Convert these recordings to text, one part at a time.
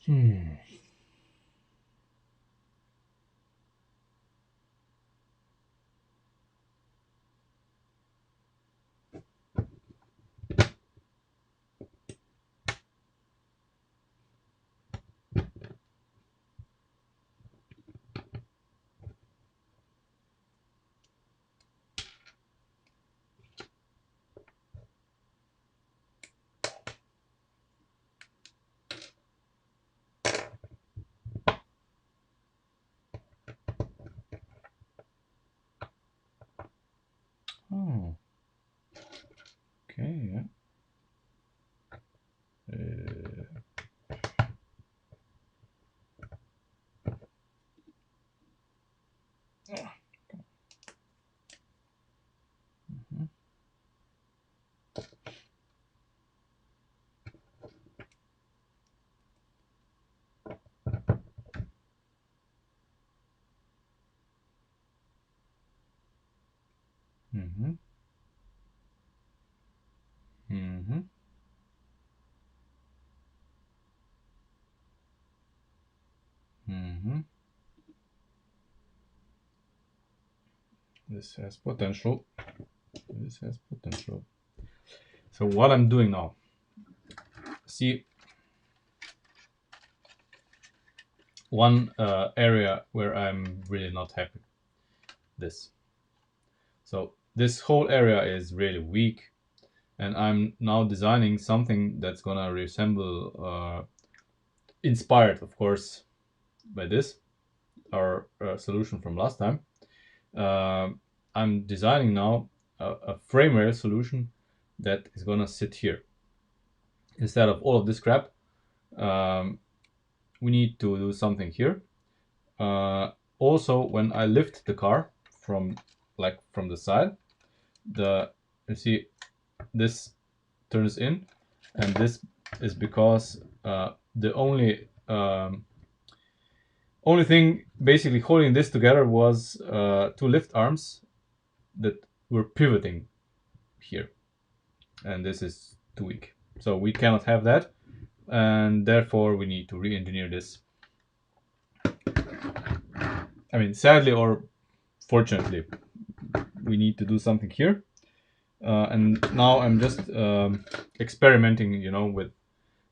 Hmm. Oh, okay, yeah. Mhm. Mhm. Mhm. Mhm. This has potential. This has potential. So what I'm doing now, see, one area where I'm really not happy. This. So this whole area is really weak, and I'm now designing something that's gonna resemble, inspired, of course, by this, our solution from last time. Uh, I'm designing now a frame rail solution that is gonna sit here instead of all of this crap. Um, we need to do something here. Also, when I lift the car from from the side, you see this turns in, and this is because the only thing basically holding this together was two lift arms that were pivoting here, and this is too weak. So we cannot have that, and therefore we need to re-engineer this. I mean, sadly or fortunately, we need to do something here. And now I'm just experimenting, with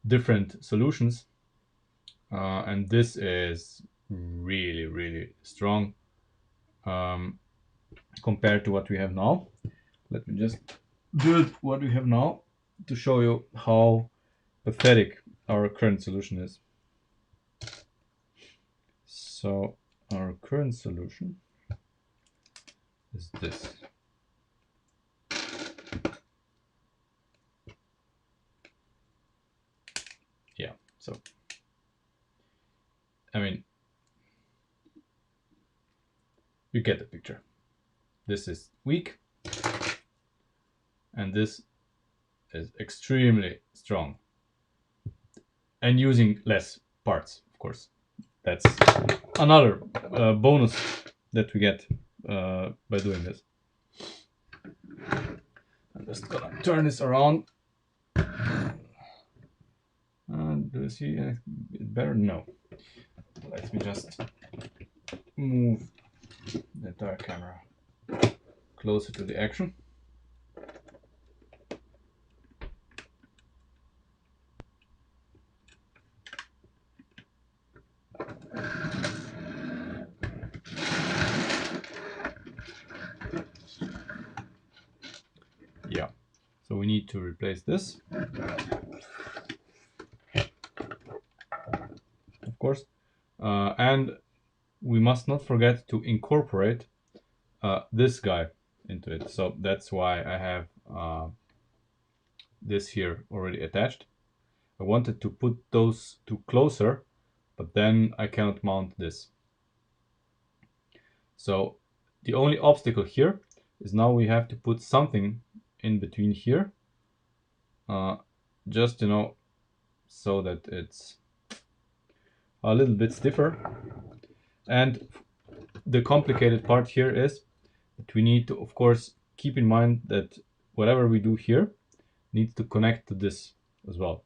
different solutions. And this is really, really strong compared to what we have now. Let me just build what we have now to show you how pathetic our current solution is. So our current solution is this. Yeah, so I mean, you get the picture. This is weak, and this is extremely strong, and using less parts, of course. That's another bonus that we get by doing this. I'm just gonna turn this around. Do you see it better? No. Let me just move the entire camera closer to the action. Yeah. So we need to replace this, of course, and we must not forget to incorporate this guy into it. So that's why I have this here already attached. I wanted to put those two closer, but then I cannot mount this. So the only obstacle here is now we have to put something in between here, just so that it's a little bit stiffer. And the complicated part here is that we need to, of course, keep in mind that whatever we do here needs to connect to this as well.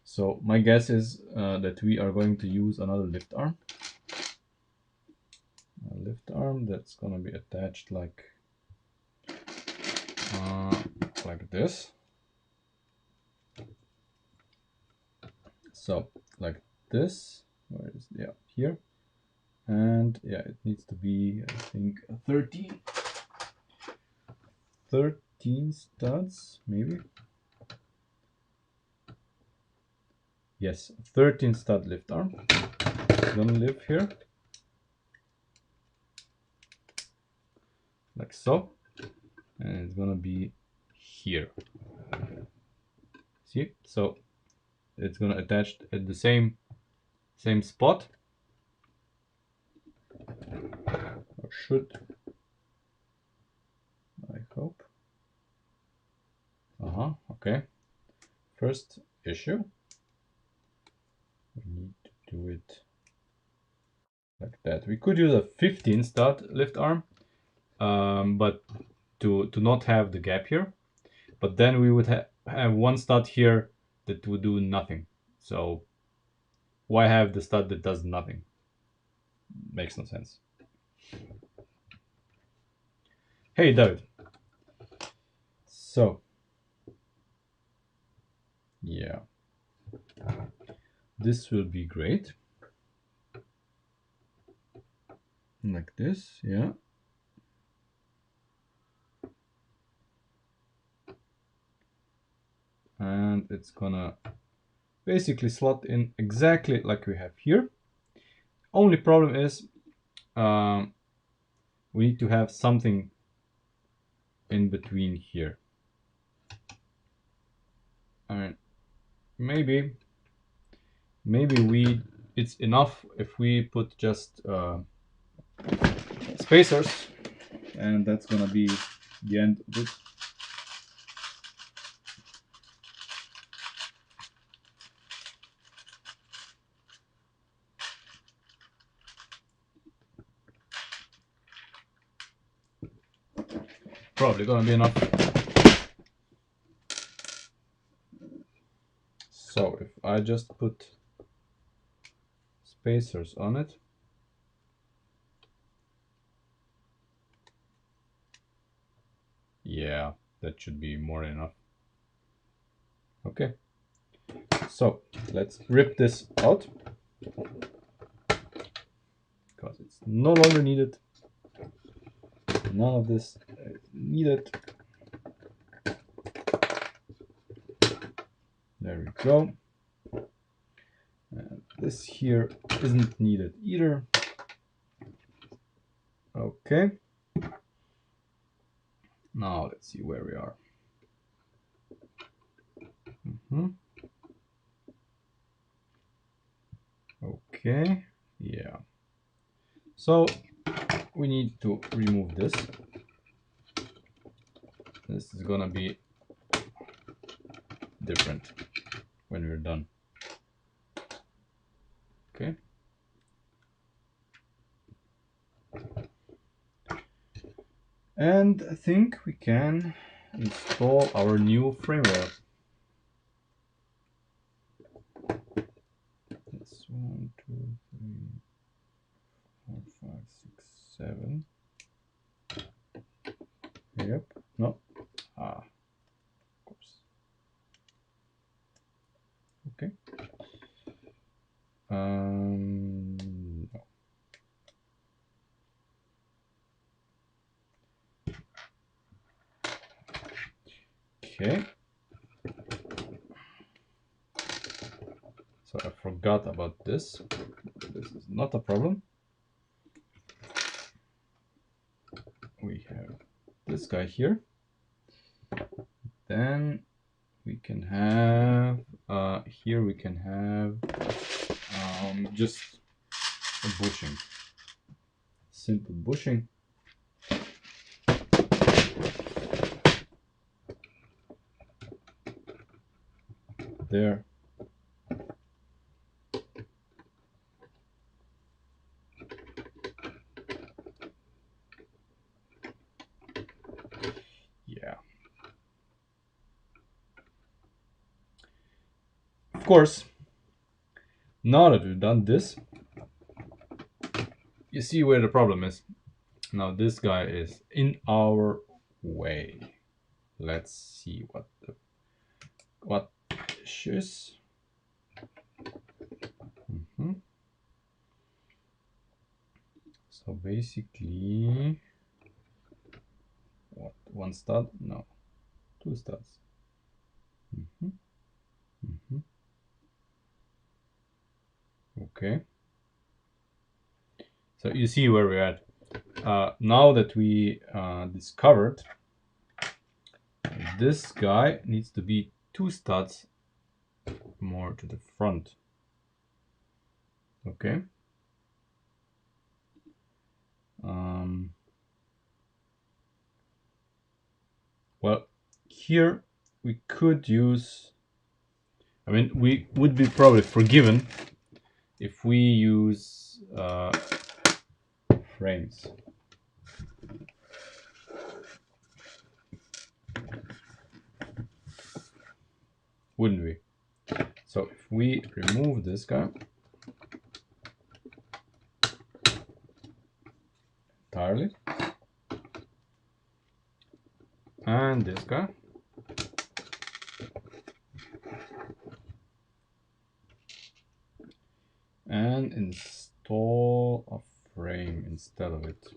So my guess is that we are going to use another lift arm. A lift arm that's gonna be attached like this. So like this. Where is, yeah, here. And yeah, it needs to be, I think, 13 studs, maybe. Yes, 13 stud lift arm. It's gonna live here, like so, and it's gonna be here. See, so it's gonna attach at the same spot, or should, I hope. Okay. First issue, we need to do it like that. We could use a 15 stud lift arm, but to not have the gap here, but then we would have one stud here that would do nothing. So why have the stud that does nothing? Makes no sense. Hey David. So yeah, this will be great, like this. Yeah, and it's gonna basically slot in exactly like we have here. Only problem is we need to have something in between here. I mean, maybe it's enough if we put just spacers, and that's gonna be the end of it. Probably gonna be enough. So if I just put spacers on it, yeah, that should be more than enough. Okay, so let's rip this out because it's no longer needed. None of this is needed. There we go. And this here isn't needed either. Okay. Now let's see where we are. Okay, yeah. So we need to remove this. This is gonna be different when we're done. Okay. And I think we can install our new firmware. That's 1, 2, 3, 4, 5, 6, 7. Yep. No. Of course. Okay. No. Okay. So I forgot about this. This is not a problem. We have this guy here. Then we can have here we can have just a bushing, simple bushing. There. Yeah. of course, now that we've done this, you see where the problem is. Now this guy is in our way. Let's see what issues. So basically, what, one stud? No, two studs. Okay. So you see where we're at. Now that we discovered this guy needs to be two studs more to the front. Okay. Well, here we could use, I mean, we would be probably forgiven if we use frames. Wouldn't we? So if we remove this guy entirely, and this guy, and install a frame instead of it.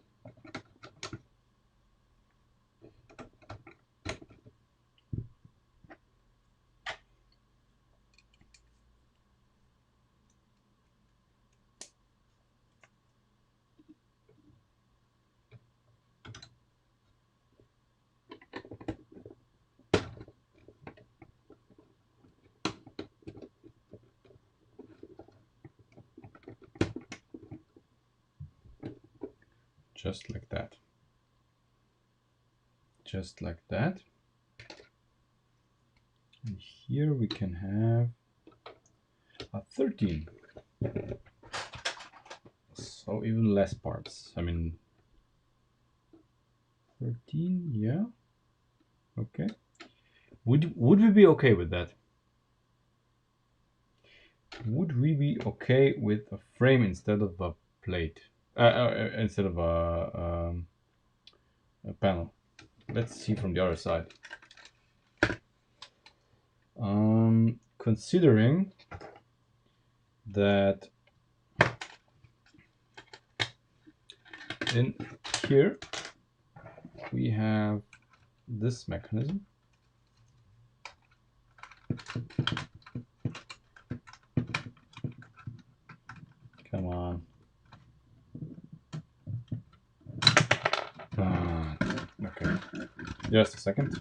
Just like that. Just like that. And here we can have a 13. So even less parts. I mean, 13, yeah. Okay. Would we be okay with that? Would we be okay with a frame instead of a plate? Instead of a panel? Let's see from the other side. Considering that in here we have this mechanism. Come on. Okay, just a second.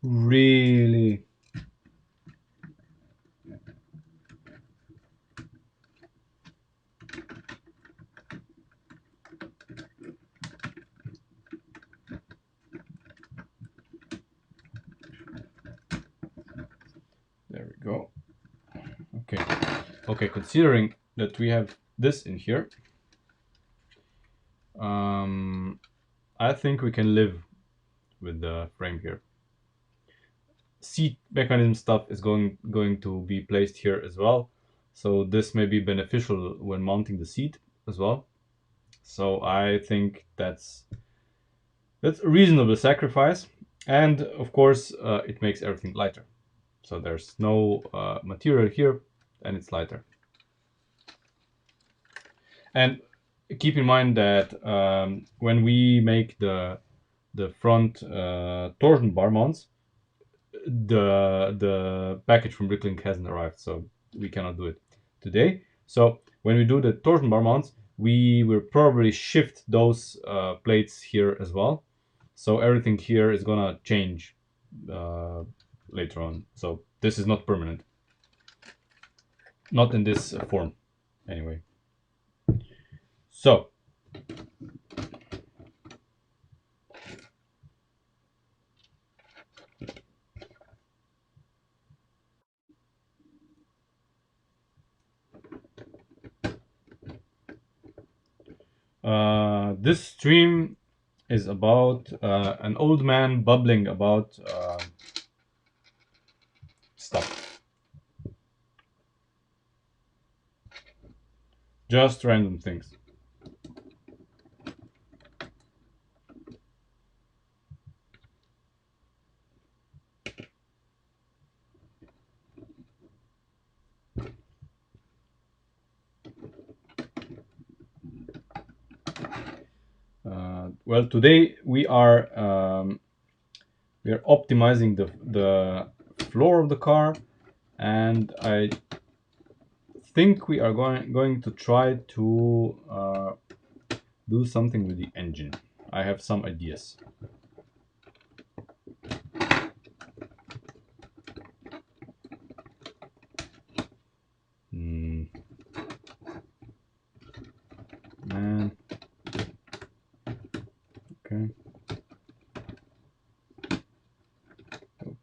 Really? There we go. Okay. Okay, considering that we have this in here, I think we can live with the frame here. Seat mechanism stuff is going to be placed here as well, so this may be beneficial when mounting the seat as well. So I think that's a reasonable sacrifice, and of course it makes everything lighter. So there's no material here, and it's lighter. And keep in mind that when we make the front torsion bar mounts, the package from Bricklink hasn't arrived, so we cannot do it today. So when we do the torsion bar mounts, we will probably shift those plates here as well. So everything here is gonna change later on. So this is not permanent. Not in this form, anyway. So this stream is about an old man bubbling about stuff. Just random things. Well, today we are optimizing the floor of the car, and I think we are going to try to do something with the engine. I have some ideas. Man. Okay.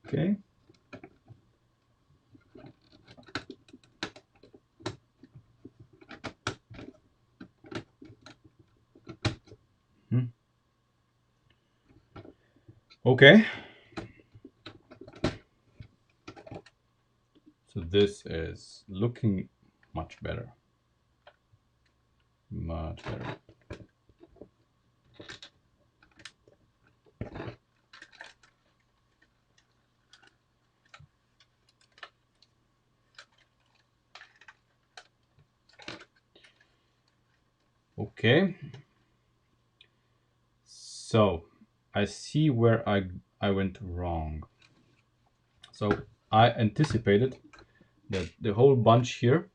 Okay. Okay. So this is looking much better. Much better. Okay. So I see where I went wrong. So I anticipated that the whole bunch here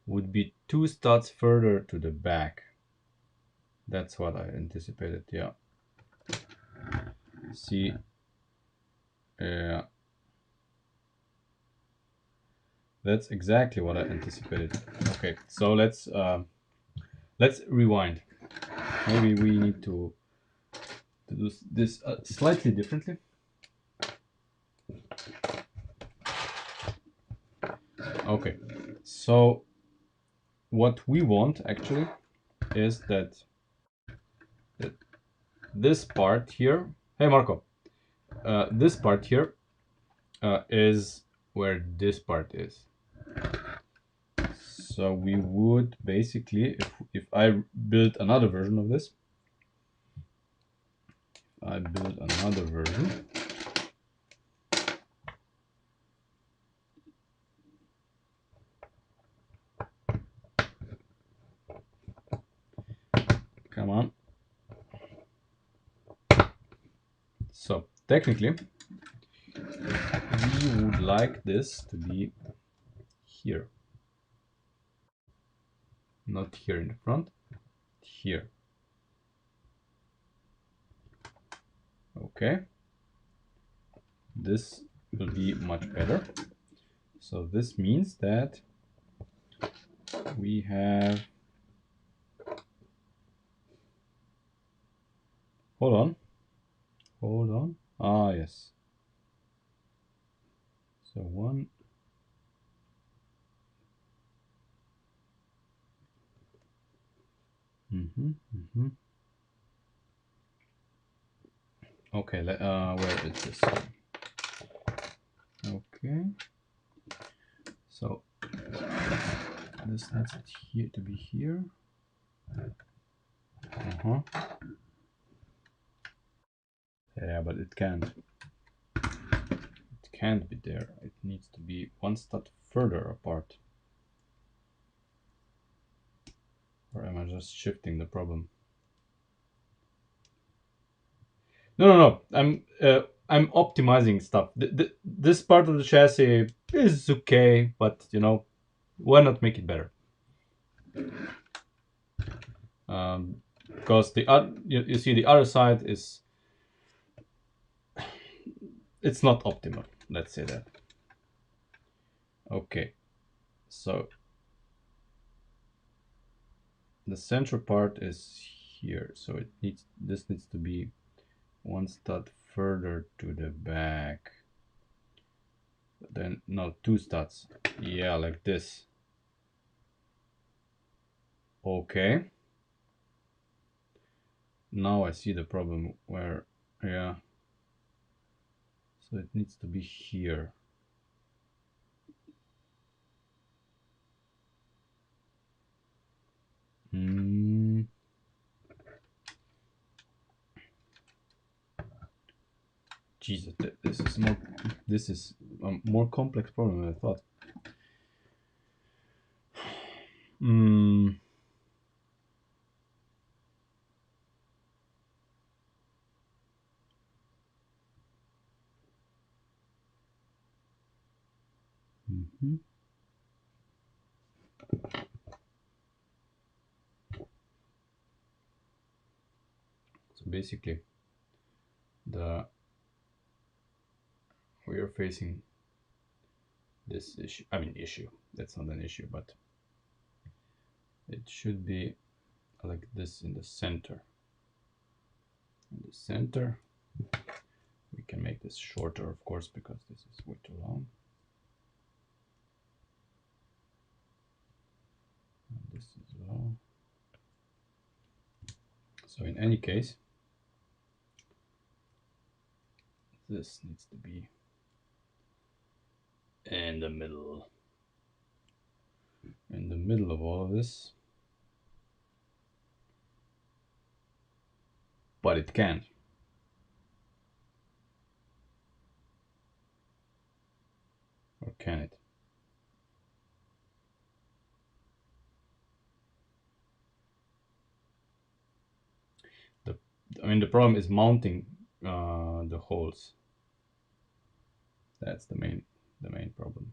would be 2 studs further to the back. That's what I anticipated, yeah. See, that's exactly what I anticipated. Okay, so let's rewind. Maybe we need to do this slightly differently. Okay, so what we want actually is that this part here, hey Marco, this part here is where this part is. So we would basically, if I build another version of this, I build another version. Come on. So technically, we would like this to be here. Not here in the front, here. Okay. This will be much better. So this means that we have, hold on. Ah, yes. So one. Okay, where is this? Okay. So this needs it here to be here. Yeah, but it can't. It can't be there. It needs to be one stud further apart. Or am I just shifting the problem? No. I'm optimizing stuff. This part of the chassis is okay, but you know, why not make it better? Because the you see the other side is it's not optimal, let's say that. Okay, so the central part is here, so this needs to be one stud further to the back. Then no, two studs. Yeah, like this. Okay. Now I see the problem where, yeah. So it needs to be here. Jesus, this is a more complex problem than I thought. So basically, we are facing this issue. I mean, issue. That's not an issue, but it should be like this in the center. In the center, we can make this shorter, of course, because this is way too long. And this as well. So in any case, this needs to be in the middle. In the middle of all of this. But it can't. Or can it? I mean, the problem is mounting the holes. That's the main problem.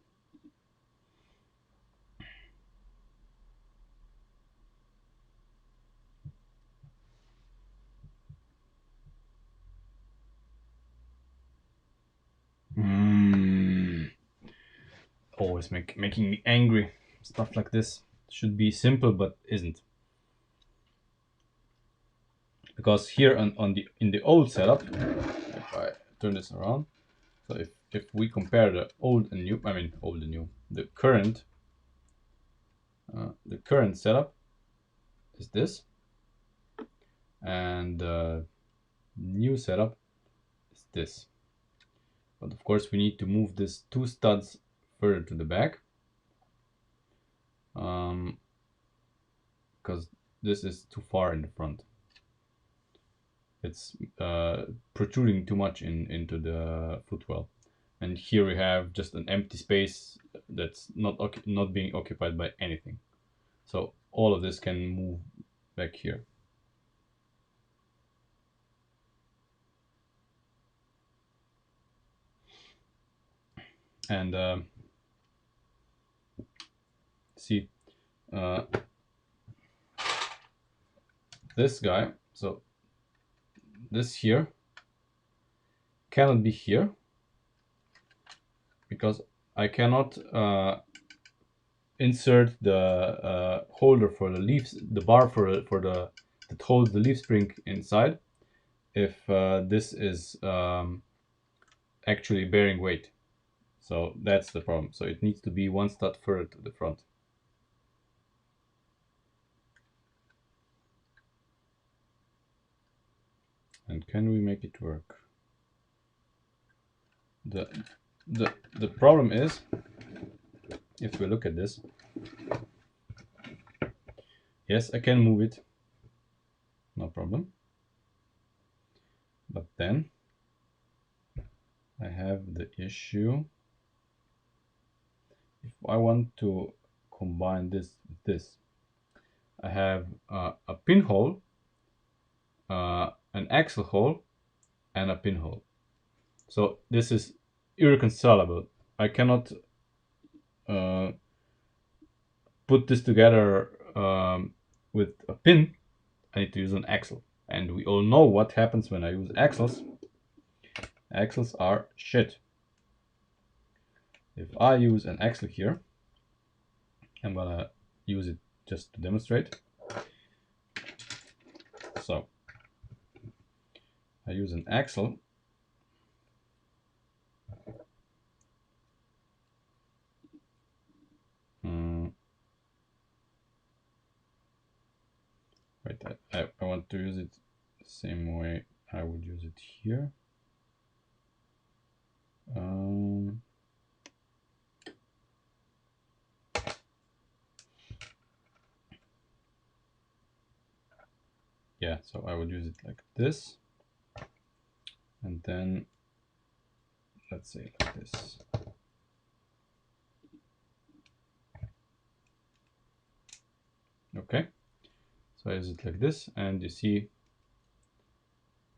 Always making me angry. Stuff like this should be simple, but isn't. Because here in the old setup, if I turn this around, so if we compare the old and new, I mean old and new, the current setup is this, and the new setup is this. But of course we need to move this two studs further to the back, because this is too far in the front. It's protruding too much into the footwell, and here we have just an empty space that's not being occupied by anything. So all of this can move back here. And see this guy, so this here cannot be here because I cannot insert the holder for the leaves, the bar that holds the leaf spring inside, if this is actually bearing weight. So that's the problem. So it needs to be one stud further to the front. And can we make it work? The problem is, if we look at this, yes, I can move it, no problem. But then I have the issue, if I want to combine this with this, I have a pinhole, an axle hole, and a pinhole. So this is irreconcilable. I cannot put this together with a pin. I need to use an axle, and we all know what happens when I use axles. Axles are shit. If I use an axle here, I'm gonna use it just to demonstrate. So I use an axle. Wait, I want to use it the same way I would use it here. Yeah, so I would use it like this, and then let's say like this. Okay, so I use it like this, and you see,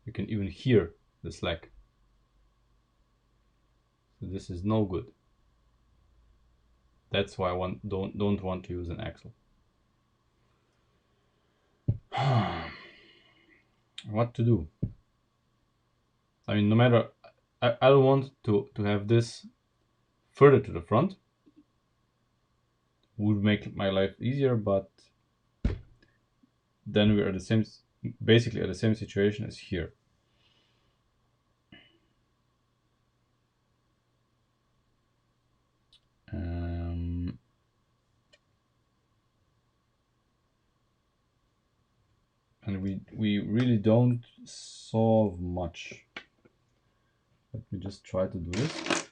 you can even hear the slack. So this is no good. That's why I don't want to use an axle. What to do? I mean, no matter, I don't want to have this further to the front. Would make my life easier, but then we are basically at the same situation as here. And we really don't solve much. Let me just try to do this.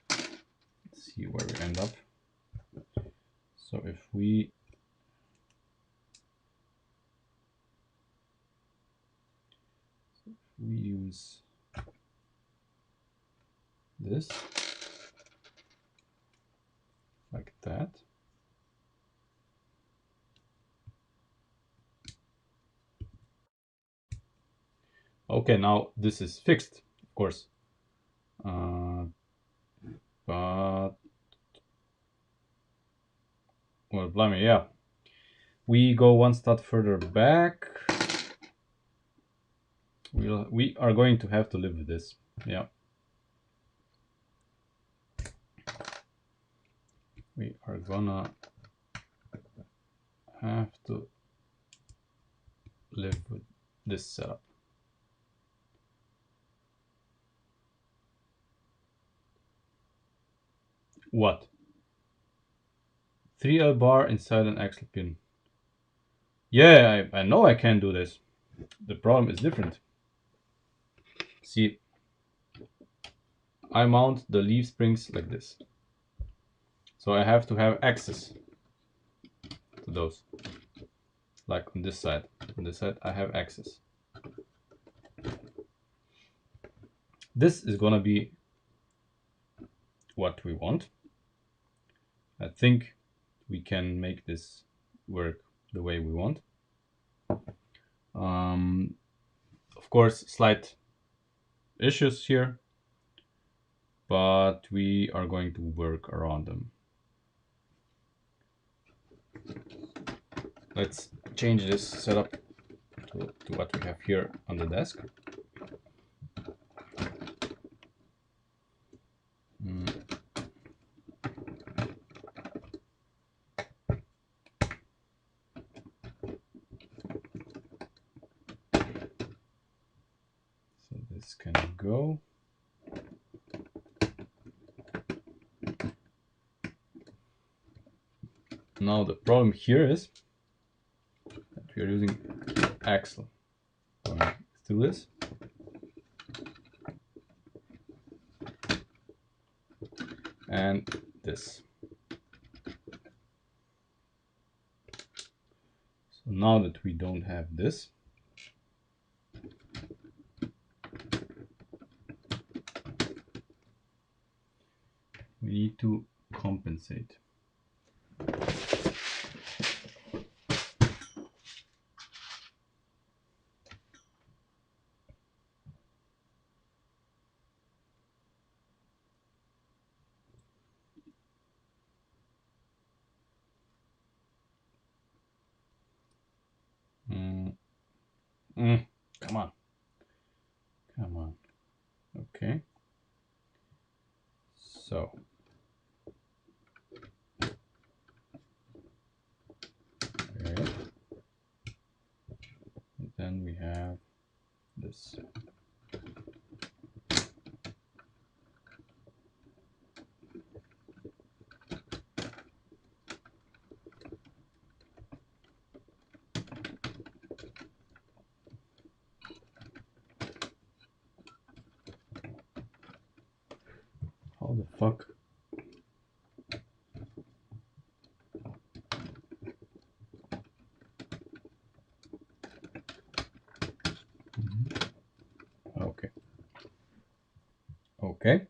Let's see where we end up. So if we use this like that. Okay, now this is fixed, of course. But well, blimey, yeah. We go one step further back. We are going to have to live with this. Yeah. We are gonna have to live with this setup. What? 3L bar inside an axle pin. Yeah, I know I can do this. The problem is different. See, I mount the leaf springs like this. So I have to have access to those. Like on this side. On this side I have access. This is gonna be what we want. I think we can make this work the way we want. Of course, slight issues here, but we are going to work around them. Let's change this setup to what we have here on the desk. So this can go. Now the problem here is that we are using axle. Going through this. And this. So now that we don't have this, we need to compensate. Come on. Come on. Okay. So. Okay. And then we have this. How the fuck? Okay. Okay.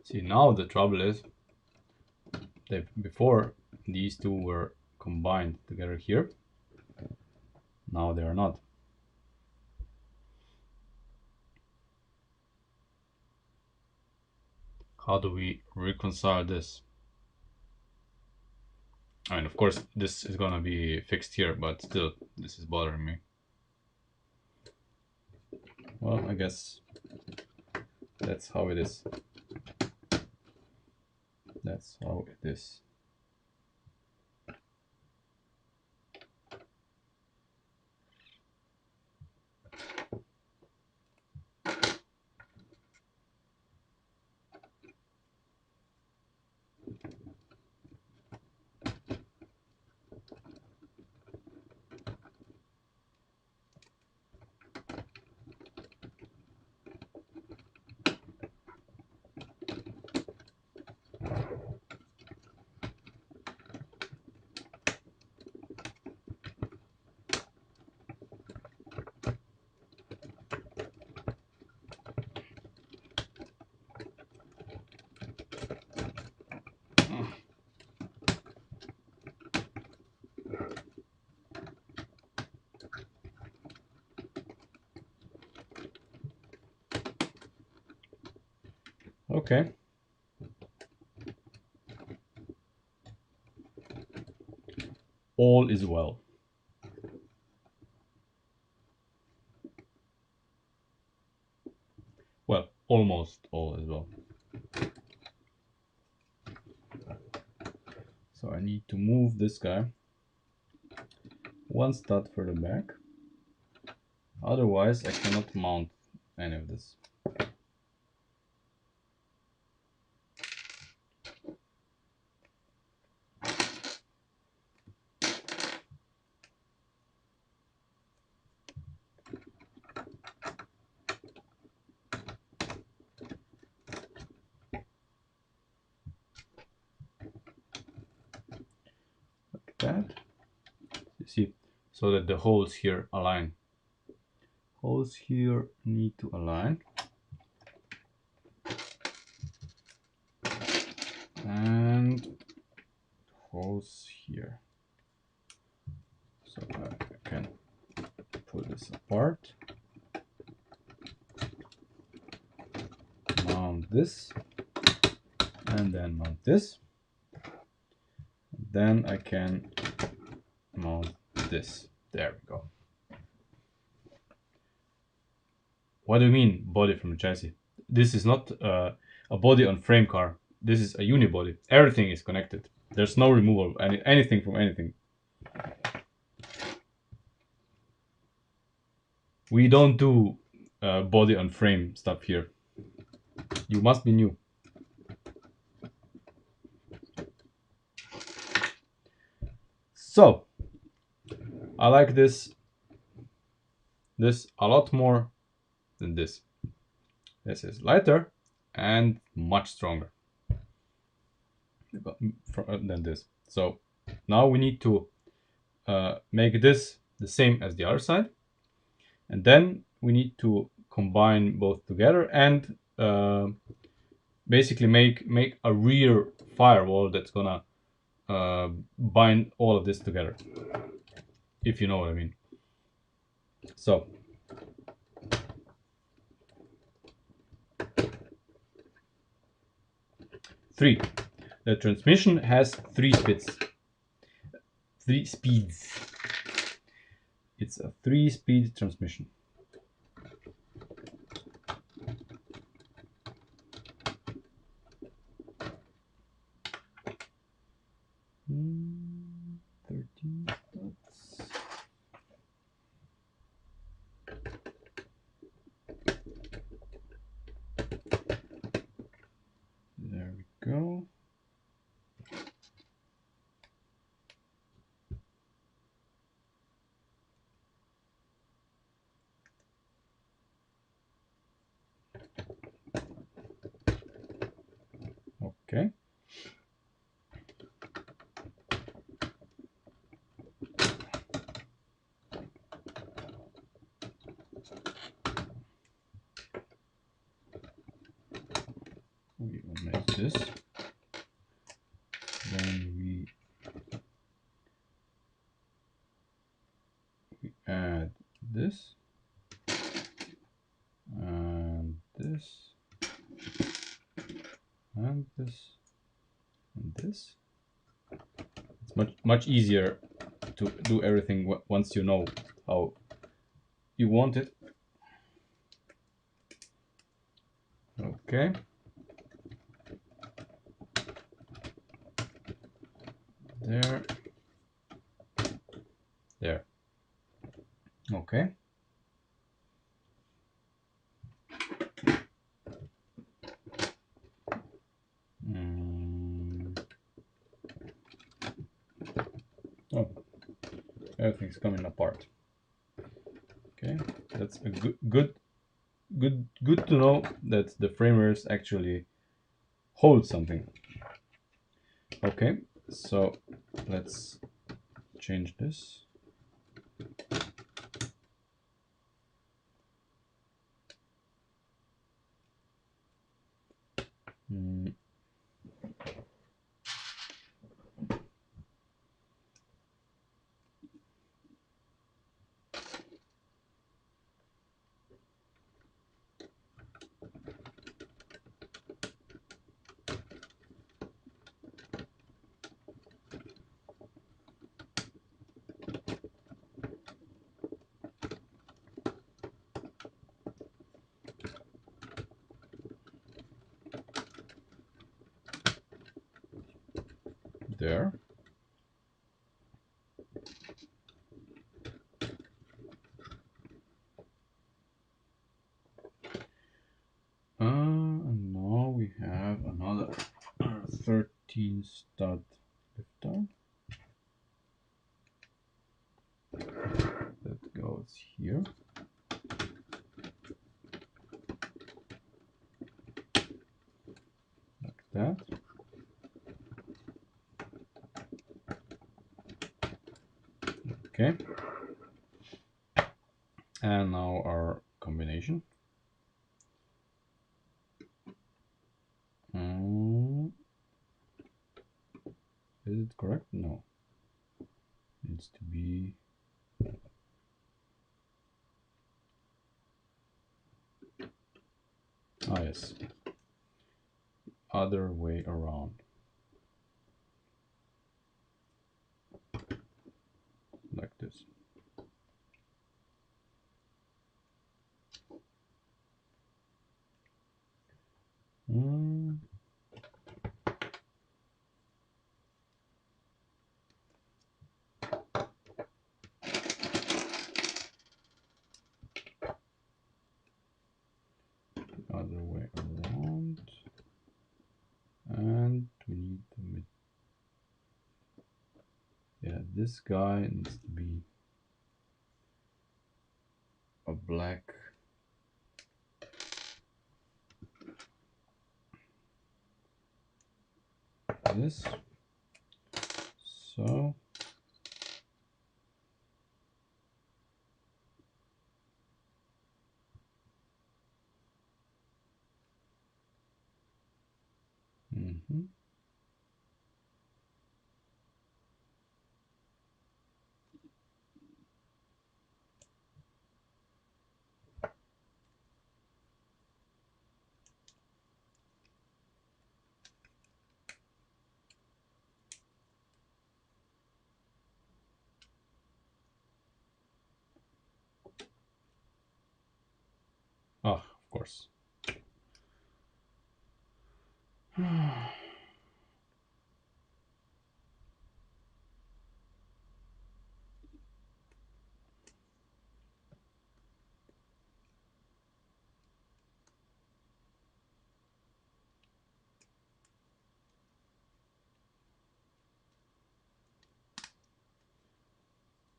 See, now the trouble is that before these two were combined together here. Now they are not. How do we reconcile this? I mean, of course, this is gonna be fixed here, but still, this is bothering me. Well, I guess that's how it is. That's how it is. Okay. All is well. Well, almost all is well. So I need to move this guy one stud further back. Otherwise, I cannot mount any of this. Like that. You see, so that the holes here align. Holes here need to align. And holes here. So I can pull this apart. Mount this. And then mount this. Then I can mount this. There we go. What do you mean body from the chassis? This is not a body on frame car. This is a unibody. Everything is connected. There's no removal of anything from anything. We don't do body on frame stuff here. You must be new. So I like this a lot more than this. This is lighter and much stronger than this. So now we need to make this the same as the other side, and then we need to combine both together and basically make a rear firewall that's gonna bind all of this together, if you know what I mean. So three. The transmission has 3 speeds. It's a 3-speed transmission. Mm, 13 spots. There we go. Okay. We will make this. Then we add this and this and this and this. It's much easier to do everything once you know how you want it. Okay. There. There. Okay. Oh, everything's coming apart. Okay, that's a good to know that the framers actually hold something. Okay, so let's change this. There. And now we have another 13 stud lifter that goes here. Like that. Okay. And now our combination. Is it correct? No. Needs to be yes. Other way around. Like this. Other way around. And we need the mid. Yeah, this guy needs to be a black. This. So. course.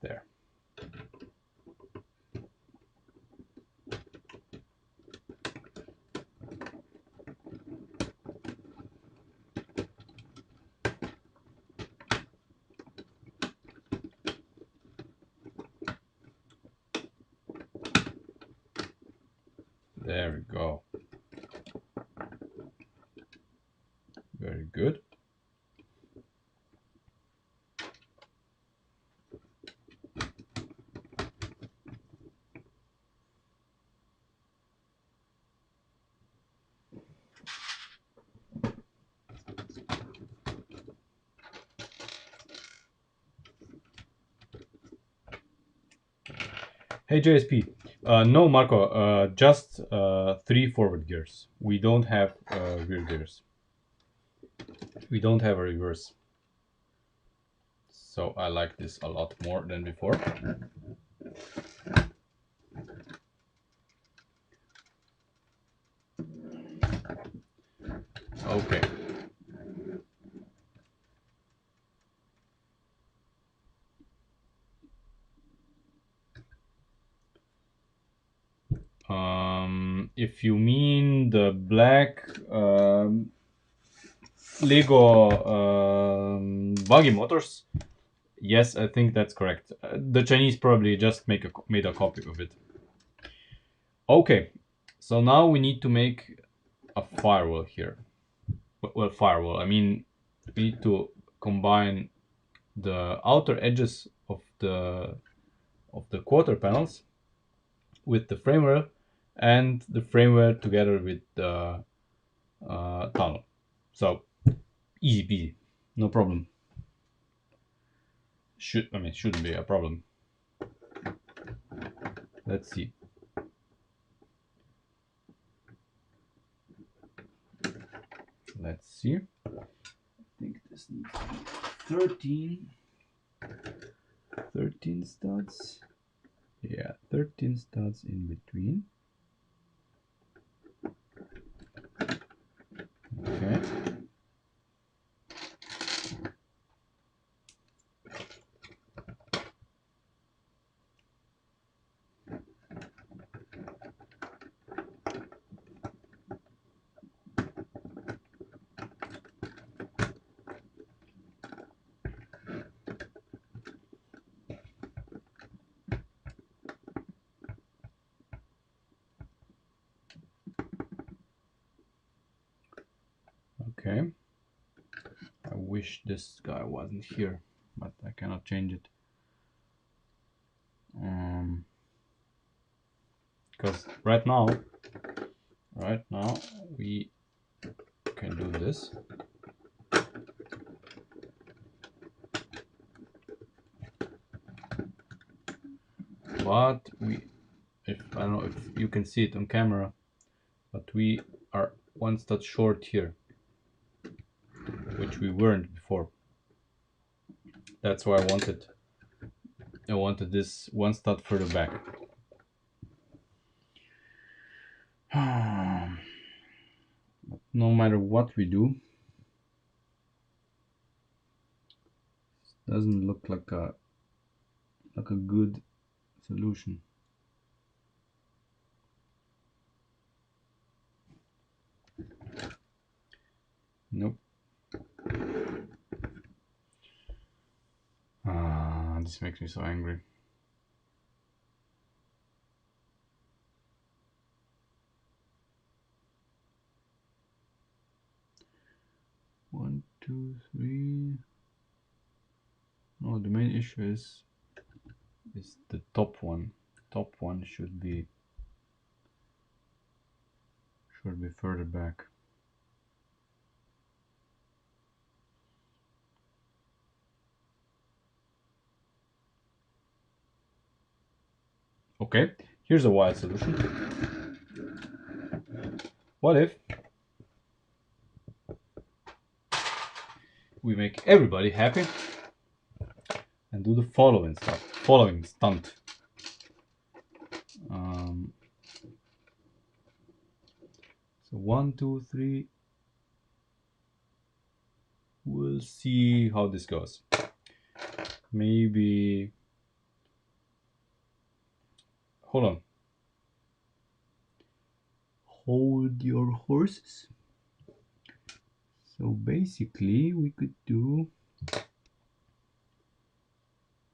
There. There we go. Very good. Hey JSP, no Marco, just 3 forward gears. We don't have rear gears. We don't have a reverse. So I like this a lot more than before. Okay. If you mean the black Lego buggy motors, yes, I think that's correct. The Chinese probably just made a copy of it. Okay, so now we need to make a firewall here. Well, firewall. I mean, we need to combine the outer edges of the quarter panels with the firmware, and the firmware together with the tunnel. So easy peasy, no problem. Shouldn't be a problem. Let's see. Let's see. I think this needs to be 13 studs. Yeah, 13 studs in between. Okay. Okay. I wish this guy wasn't here, but I cannot change it. Because right now we can do this. But I don't know if you can see it on camera, but we are one stud short here, which we weren't before. That's why I wanted this one stud further back. But no matter what we do, it doesn't look like a good solution. Nope. This makes me so angry. One, two, three. No, the main issue is the top one. Top one should be further back. Okay, here's a wild solution. what if we make everybody happy and do the following stunt. So 1, 2, 3. We'll see how this goes. Maybe, hold on. Hold your horses. So basically we could do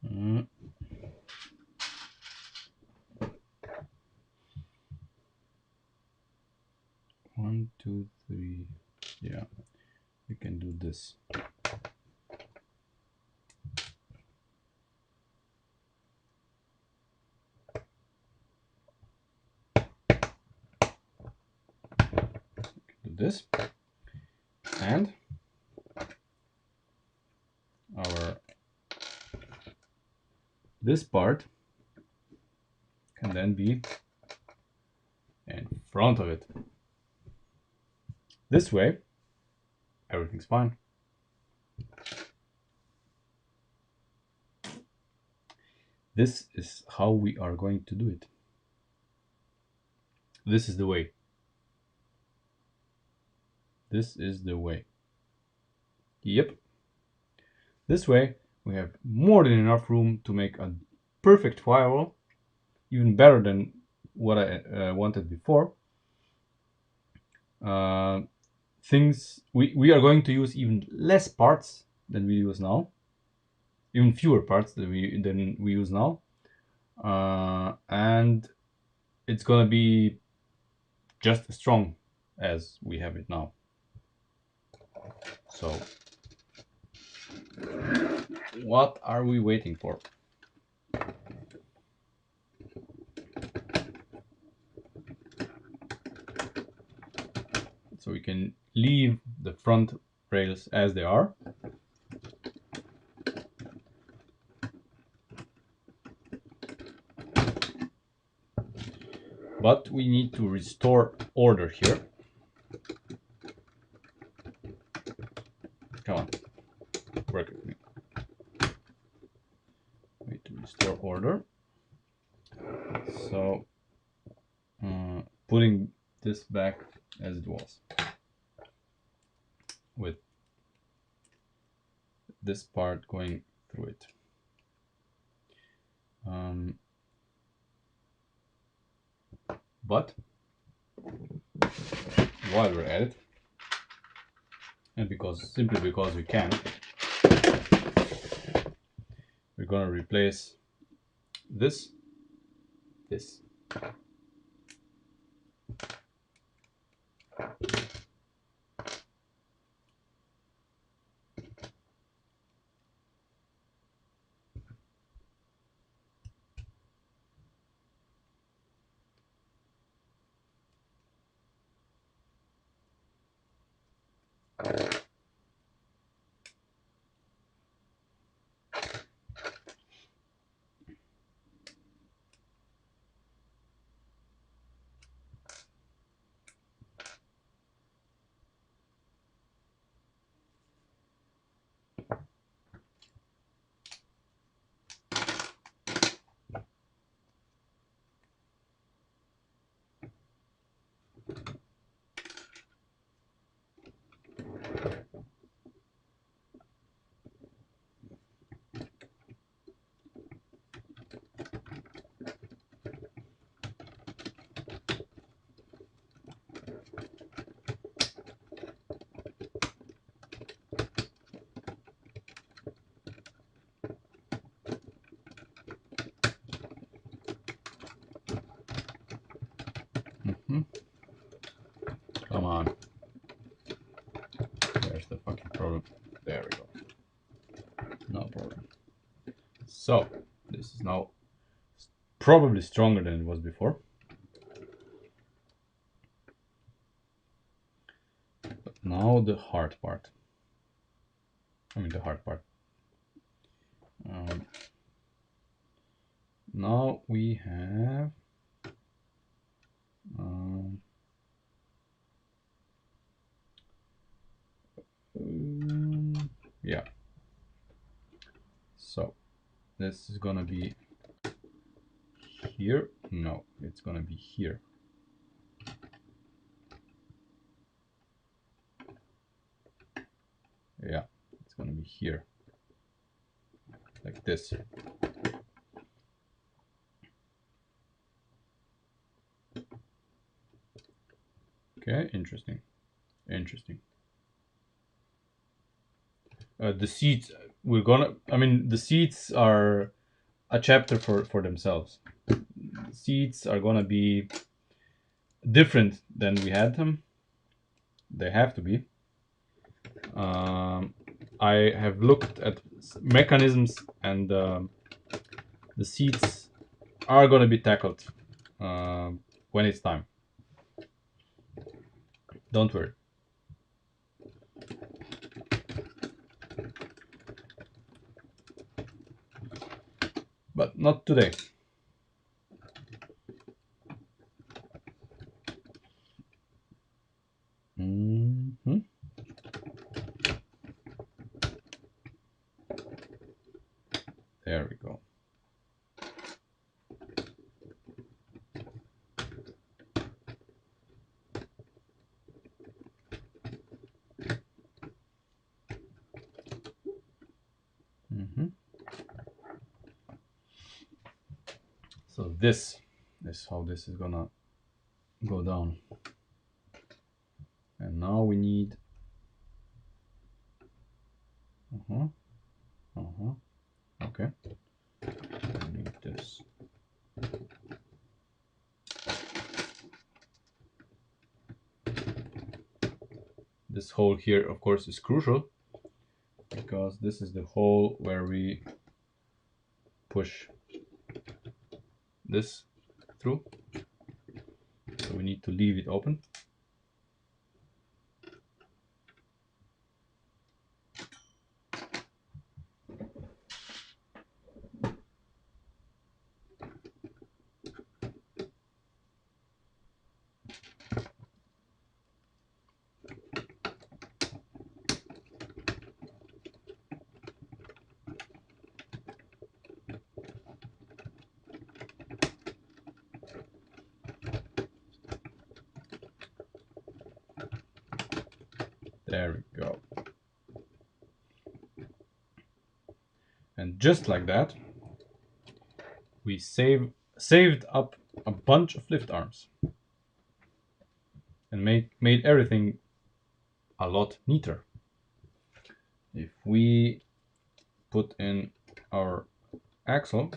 1, 2, 3. Yeah, we can do this. Do this, and this part can then be in front of it. This way, everything's fine. This is how we are going to do it. This is the way. This is the way. Yep. This way, we have more than enough room to make a perfect firewall, even better than what I wanted before. We are going to use even less parts than we use now, even fewer parts than we use now, and it's gonna be just as strong as we have it now. So what are we waiting for? So we can leave the front rails as they are. But we need to restore order here. Come on, work with me. We need to restore order. So putting this back as it was, with this part going through it. But while we're at it, and simply because we can, we're gonna replace this. Come on. There's the fucking problem. There we go. No problem. So this is now probably stronger than it was before. But now the hard part. Now we have this is gonna be here. No, it's gonna be here. Yeah, it's gonna be here, like this. Okay, interesting. The seats, the seats are a chapter for themselves. Seats are gonna be different than we had them. They have to be. I have looked at mechanisms, and the seats are gonna be tackled when it's time. Don't worry. But not today. There we go. So this is how this is gonna go down. And now we need okay. We need this. This hole here, of course, is crucial, because this is the hole where we push this through. So we need to leave it open. There we go. And just like that, we saved up a bunch of lift arms and made everything a lot neater. If we put in our axle,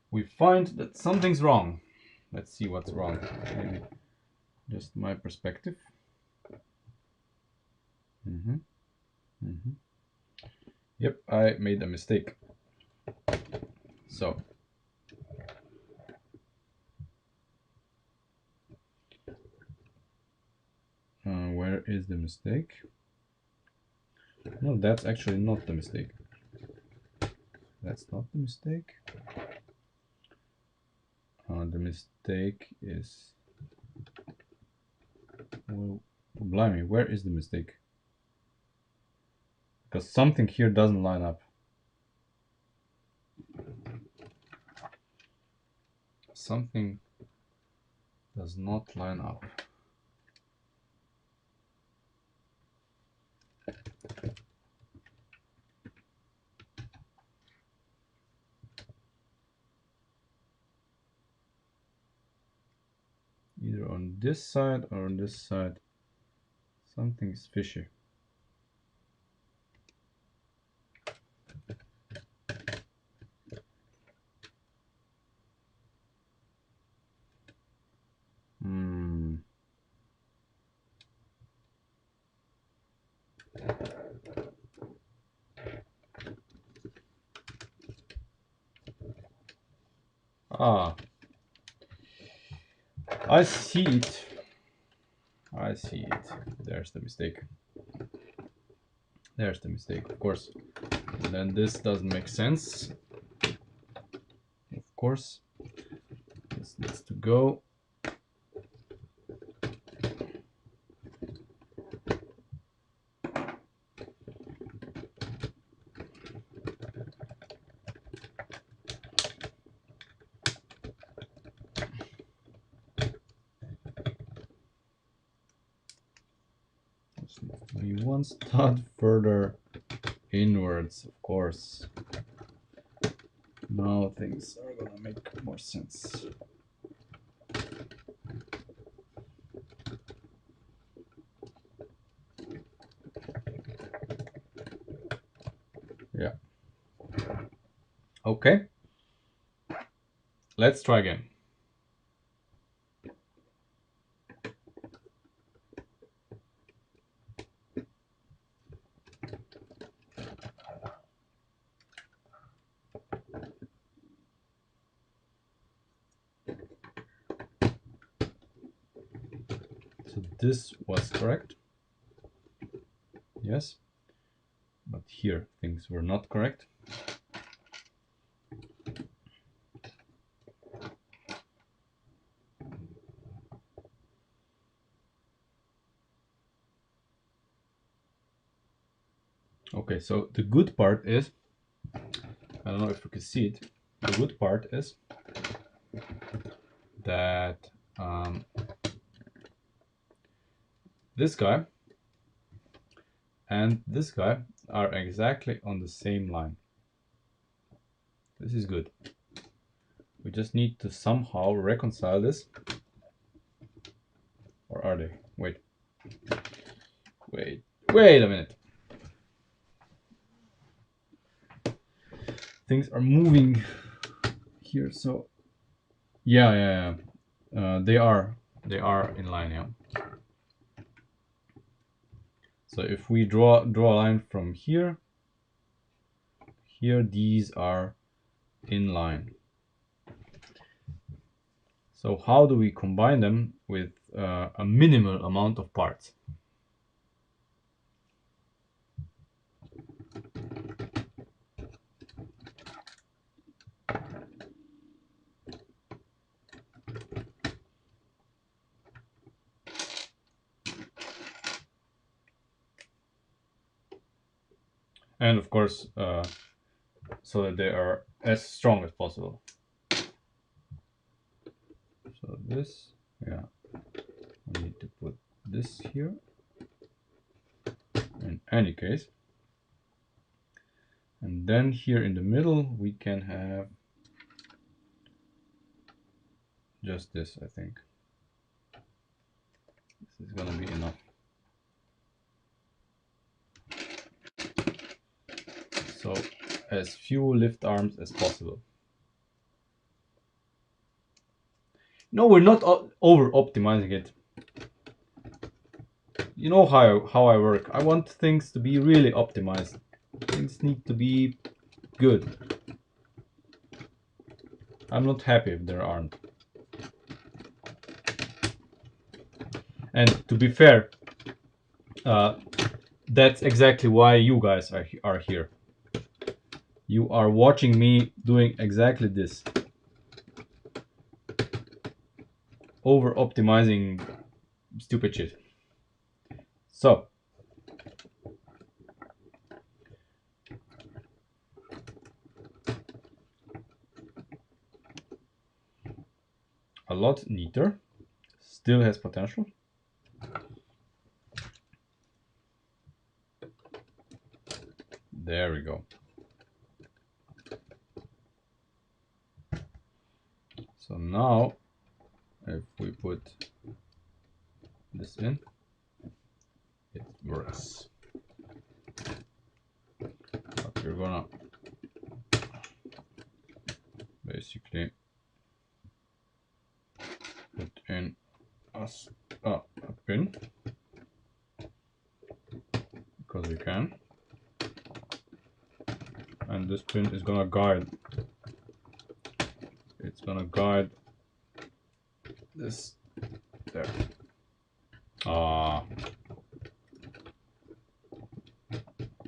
we find that something's wrong. Let's see what's wrong. Maybe just my perspective. Yep, I made a mistake. So where is the mistake? No, that's actually not the mistake. That's not the mistake. The mistake is... Well, blimey, where is the mistake? Because something here doesn't line up. Something does not line up. Either on this side or on this side. Something's fishy. Ah, I see it. I see it. There's the mistake. There's the mistake. Of course, And then this doesn't make sense. Of course, this needs to go. This needs to be one stud further inwards, of course. Now things are gonna make more sense. Yeah. Okay. Let's try again. So this was correct. Yes. But here things were not correct. Okay, so the good part is, I don't know if you can see it, the good part is that this guy and this guy are exactly on the same line. This is good. We just need to somehow reconcile this. Or are they? Wait a minute. Things are moving here, so yeah. They are in line, yeah. So if we draw a line from here, these are in line. So how do we combine them with a minimal amount of parts? And of course, so that they are as strong as possible. So this, yeah, we need to put this here in any case. And then here in the middle, we can have just this, I think. This is gonna be enough. So as few lift arms as possible. No, we're not over optimizing it. You know how I work. I want things to be really optimized. Things need to be good. I'm not happy if there aren't. And to be fair, that's exactly why you guys are here. You are watching me doing exactly this. Over optimizing stupid shit. So a lot neater, still has potential. There we go. So now if we put this in, it works. But you're gonna basically put in a pin, because we can, and this pin is gonna guide. It's gonna guide this there.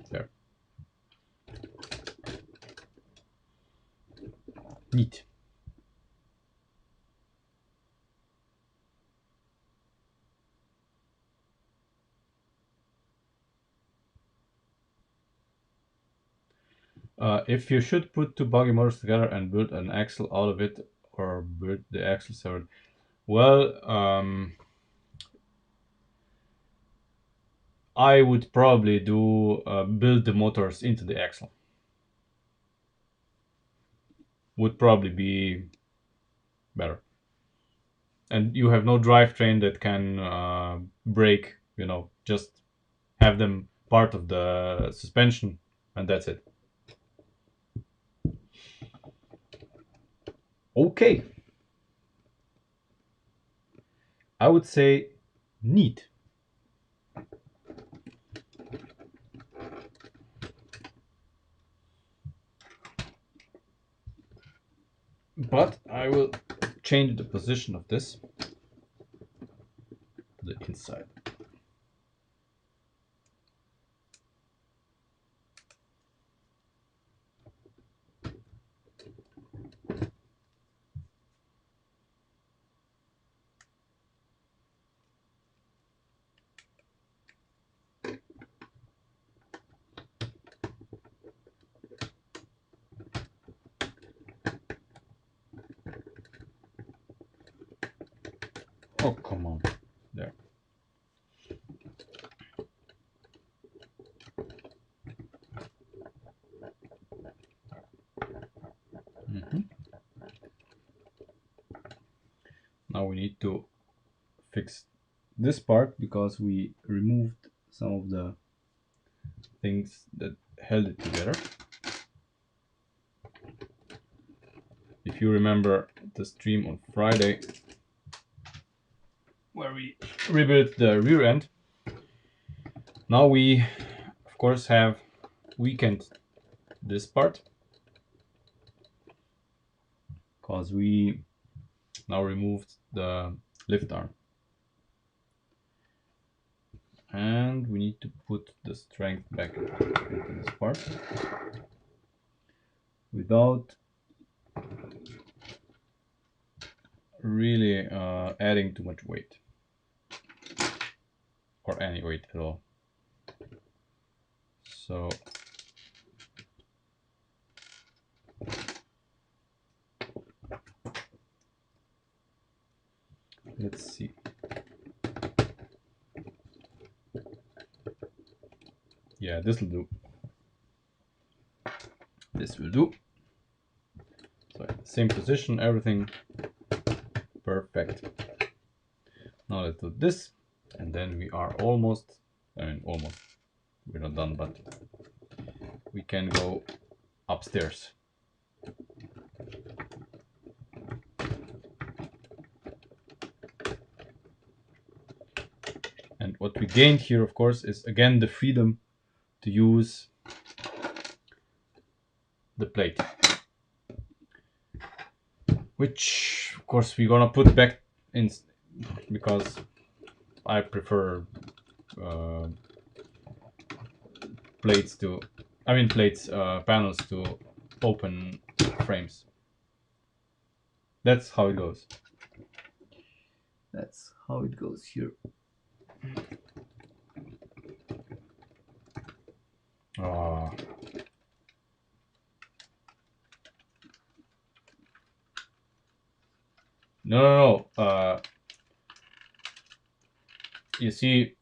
There. Neat. If you should put two buggy motors together and build an axle out of it, or build the axle separate, well, I would probably do build the motors into the axle. Would probably be better. And you have no drivetrain that can brake. Just have them part of the suspension, and that's it. Okay. I would say neat. But I will change the position of this to the inside. Oh, come on. There. Now we need to fix this part because we removed some of the things that held it together. If you remember the stream on Friday where we rebuilt the rear end, now we of course have weakened this part because we now removed the lift arm, and we need to put the strength back into this part without really adding too much weight or any weight at all. So let's see. Yeah, this will do. This will do. So same position, everything perfect. Now let's do this, and then we are almost, almost, we're not done, but we can go upstairs. And what we gained here, of course, is again the freedom to use the plate, which of course we're gonna put back in because I prefer panels to open frames. That's how it goes. That's how it goes here. Oh. No. You see,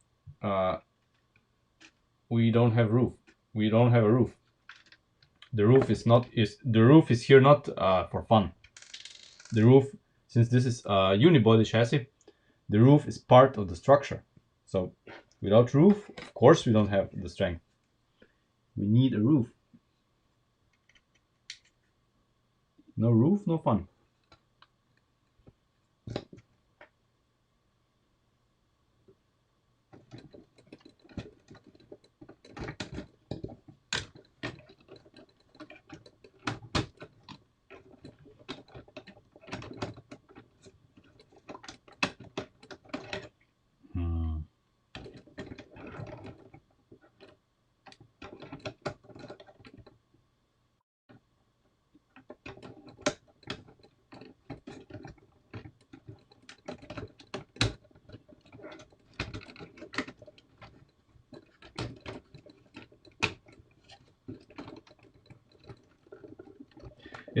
we don't have roof. We don't have a roof. The roof is here not for fun. The roof, since this is a unibody chassis, the roof is part of the structure. So without roof, of course, we don't have the strength. We need a roof. No roof, no fun.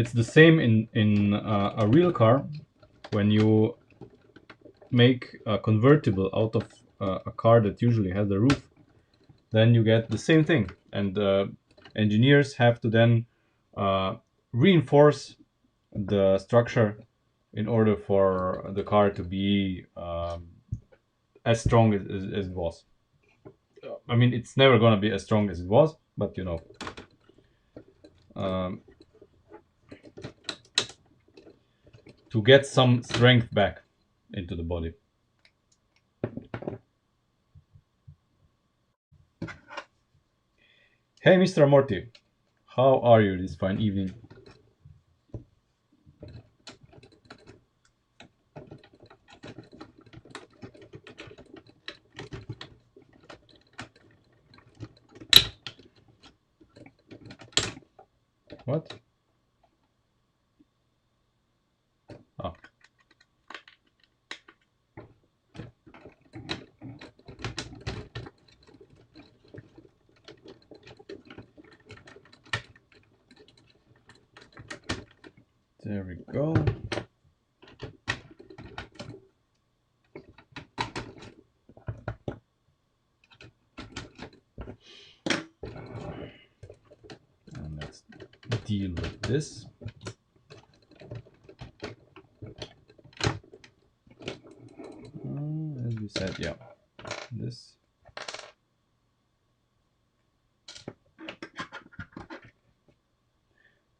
It's the same in a real car. When you make a convertible out of a car that usually has a roof, then you get the same thing. And engineers have to then reinforce the structure in order for the car to be as strong as it was. I mean, it's never gonna be as strong as it was, but you know, to get some strength back into the body. Hey, Mr. Morty, how are you this fine evening? What? Oh. There we go. And let's deal with this. As we said, yeah, this.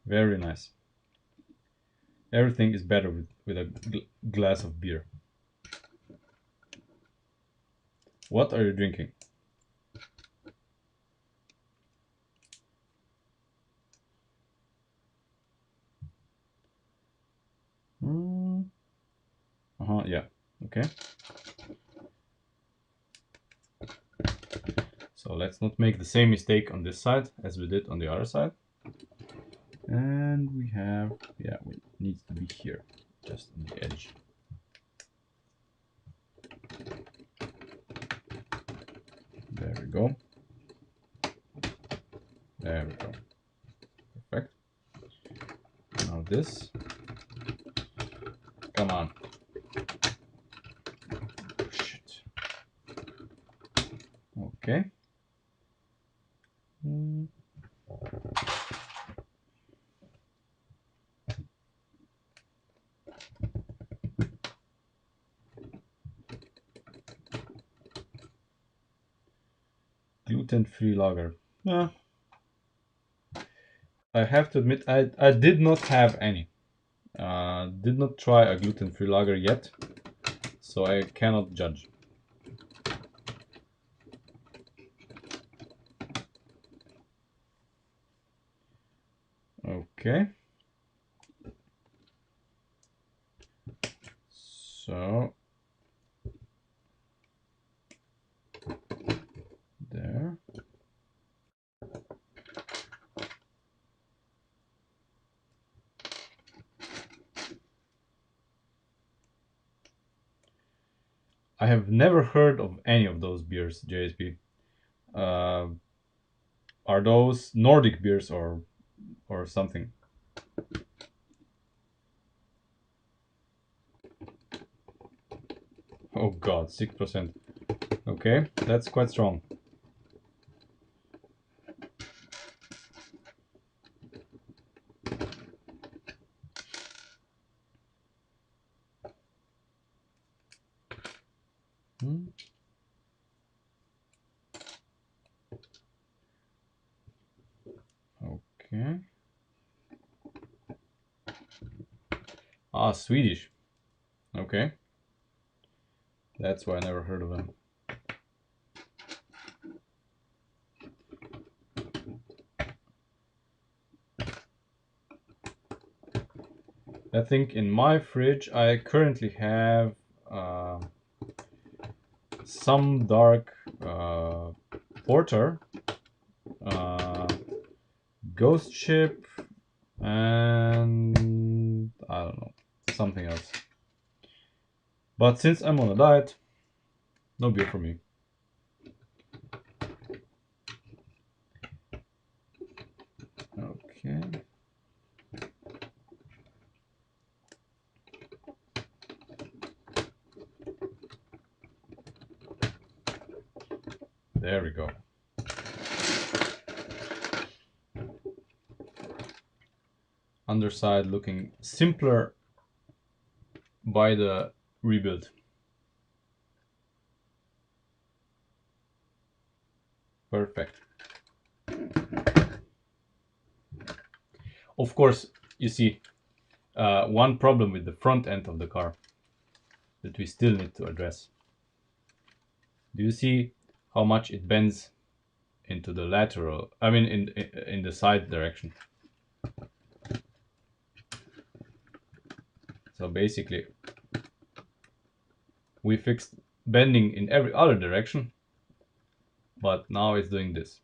Very nice. Everything is better with a glass of beer. What are you drinking? Yeah, okay. So let's not make the same mistake on this side as we did on the other side. And we have, yeah, it needs to be here, just on the edge. There we go. There we go. Perfect. Now this. Come on. Shit. Okay. Gluten-free lager. Yeah. I have to admit, I did not have any. Did not try a gluten-free lager yet, so I cannot judge. Okay. So there. I have never heard of any of those beers, JSP. Are those Nordic beers or something? Oh god, 6%. Okay, that's quite strong. Okay. Ah, Swedish. Okay. That's why I never heard of them. I think in my fridge I currently have some dark porter, ghost ship, and I don't know, something else. But since I'm on a diet, no beer for me. Okay. There we go. Underside looking simpler by the rebuild. Perfect. Of course, you see one problem with the front end of the car that we still need to address. Do you see how much it bends into the lateral? I mean, in the side direction. So basically, we fixed bending in every other direction, but now it's doing this.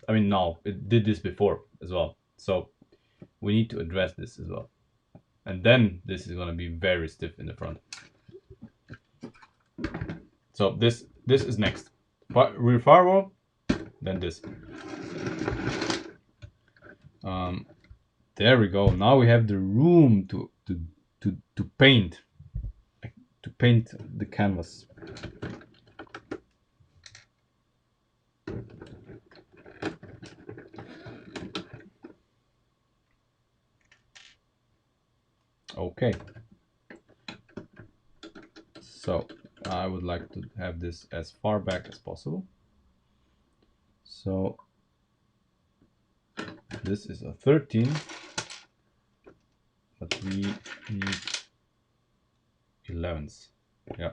I mean, now it did this before as well. So we need to address this as well. And then this is going to be very stiff in the front. So this is next. Rear firewall, then this. There we go. Now we have the room to paint the canvas. Okay. So I would like to have this as far back as possible. So this is a 13, but we need 11s. Yeah.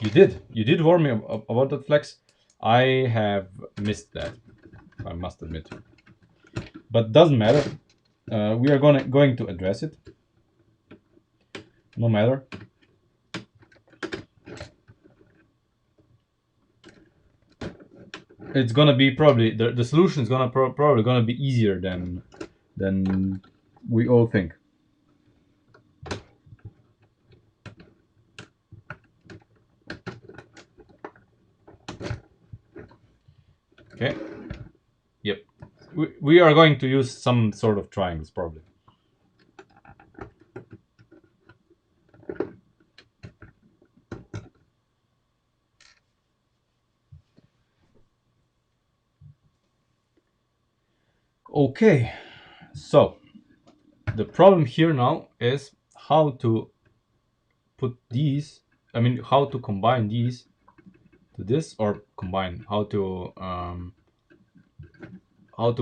You did warn me about that flex. I have missed that, I must admit. But doesn't matter. We are going to address it. No matter. It's gonna be probably the solution is gonna probably gonna be easier than we all think. Okay. Yep. We are going to use some sort of triangles probably. Okay. So the problem here now is how to put these, I mean, how to combine these to this, or combine, how to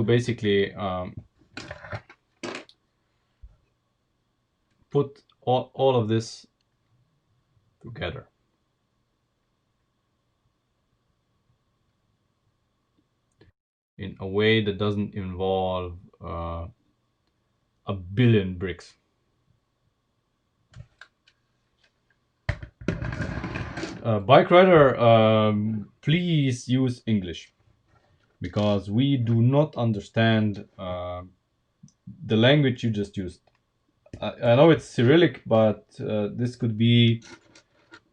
basically put all of this together. In a way that doesn't involve a billion bricks. Bike rider, please use English, because we do not understand the language you just used. I know it's Cyrillic, but this could be,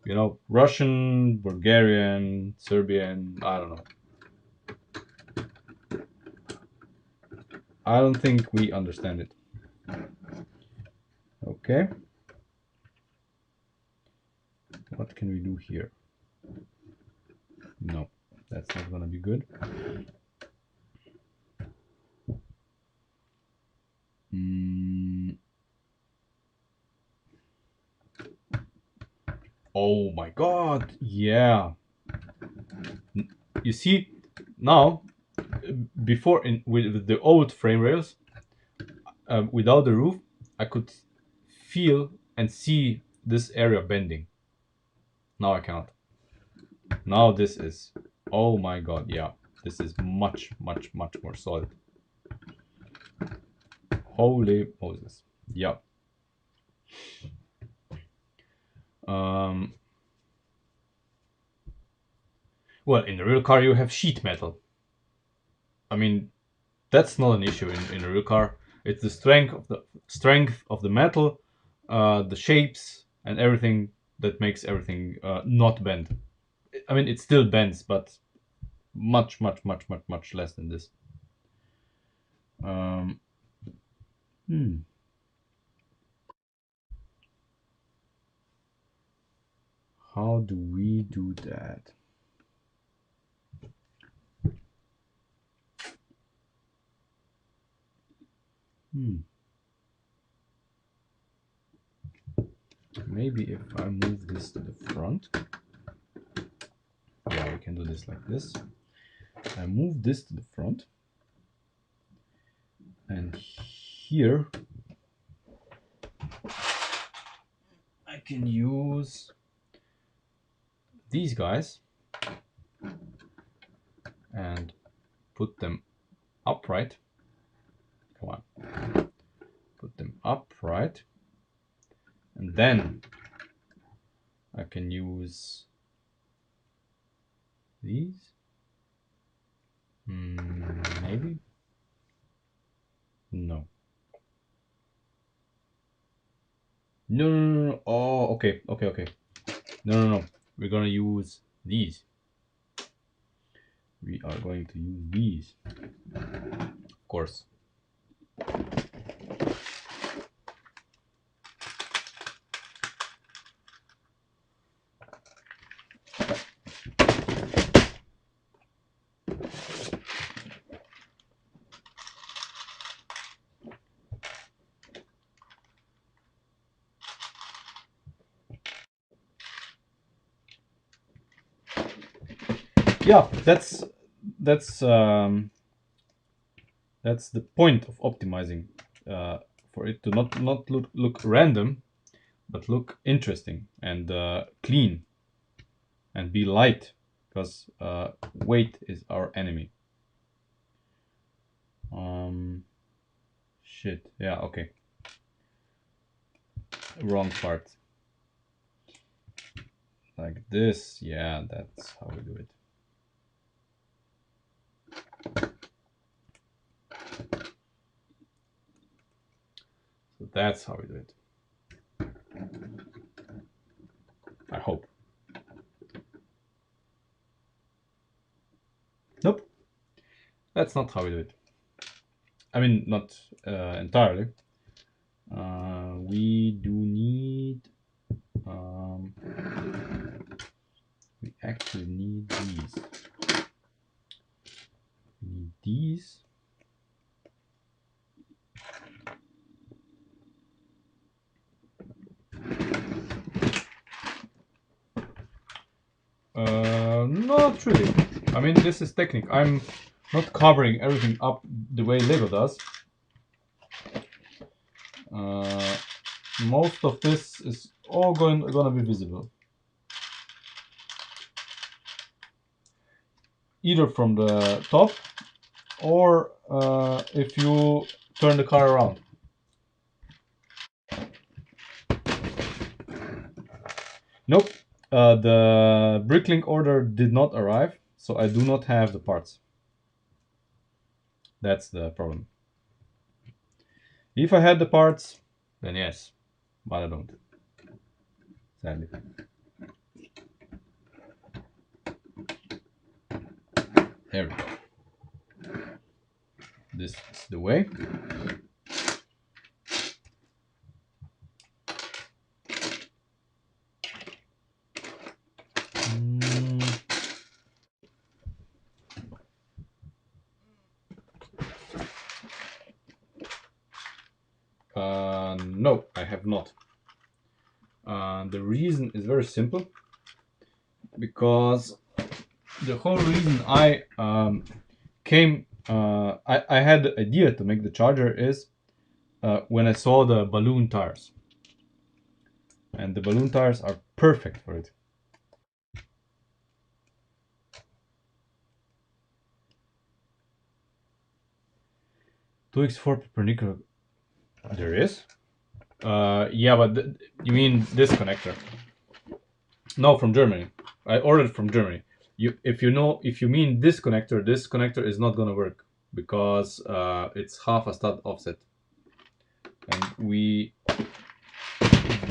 you know, Russian, Bulgarian, Serbian, I don't know. I don't think we understand it. Okay. What can we do here? No, that's not gonna be good. Oh my god, yeah. You see, now, before with the old frame rails, without the roof, I could feel and see this area bending. Now I cannot. Now this is, oh my god, yeah. This is much more solid. Holy Moses. Yeah. Well, in the real car you have sheet metal. I mean, that's not an issue in a real car. It's the strength of the metal, the shapes and everything that makes everything not bend. I mean, it still bends, but much less than this. how do we do that? Maybe if I move this to the front. Yeah, we can do this like this. I move this to the front. And here I can use these guys and put them upright. Come on. Put them upright. And then I can use these. Maybe? No. No. Oh, okay. No. We're gonna use these. We are going to use these. Of course. Yeah, that's the point of optimizing, for it to not look random, but look interesting and clean and be light, because weight is our enemy. Shit. Yeah. Okay. Wrong part. Like this. Yeah, that's how we do it. So that's how we do it. I hope. Nope. That's not how we do it. I mean, not entirely. We do need. We actually need these. We need these. Not really. I mean, this is technique. I'm not covering everything up the way Lego does. Most of this is all gonna be visible, either from the top or if you turn the car around. Nope. The Bricklink order did not arrive, so I do not have the parts. That's the problem. If I had the parts, then yes, but I don't. Sadly. There we go. This is the way. No, I have not. The reason is very simple, because the whole reason I I had the idea to make the charger is when I saw the balloon tires, and the balloon tires are perfect for it. $2x4 perpendicular. There is. Yeah, but you mean this connector? No, from Germany. I ordered from Germany. If you mean this connector is not gonna work, because it's half a stud offset, and we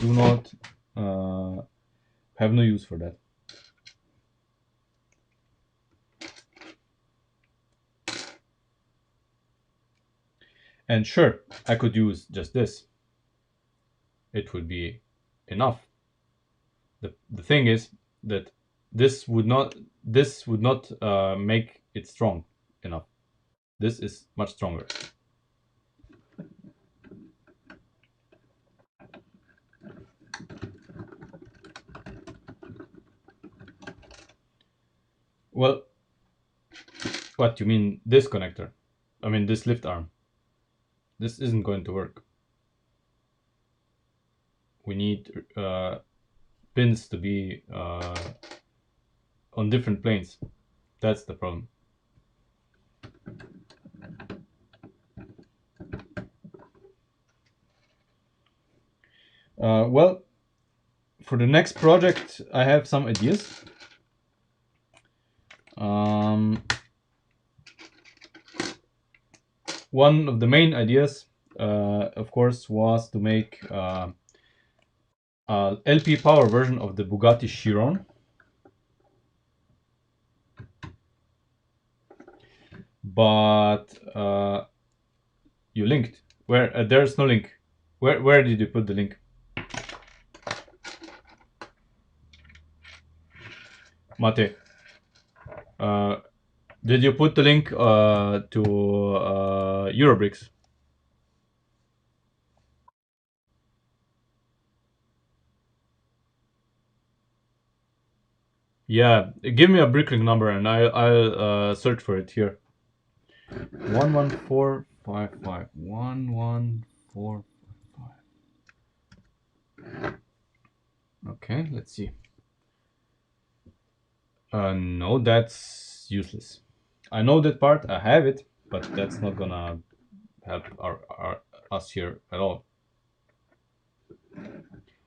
do not have no use for that. And sure, I could use just this. It would be enough. The thing is that this would not make it strong enough. This is much stronger. Well, what do you mean this connector? I mean this lift arm. This isn't going to work. We need pins to be on different planes. That's the problem. Well, for the next project, I have some ideas. One of the main ideas, of course, was to make LP power version of the Bugatti Chiron. But you linked. Where there's no link. Where did you put the link? Mate. Did you put the link to Eurobricks? Yeah, give me a bricklink number and I'll search for it here. 11455 11455. Okay, let's see. No, that's useless. I know that part. I have it, but that's not gonna help us here at all.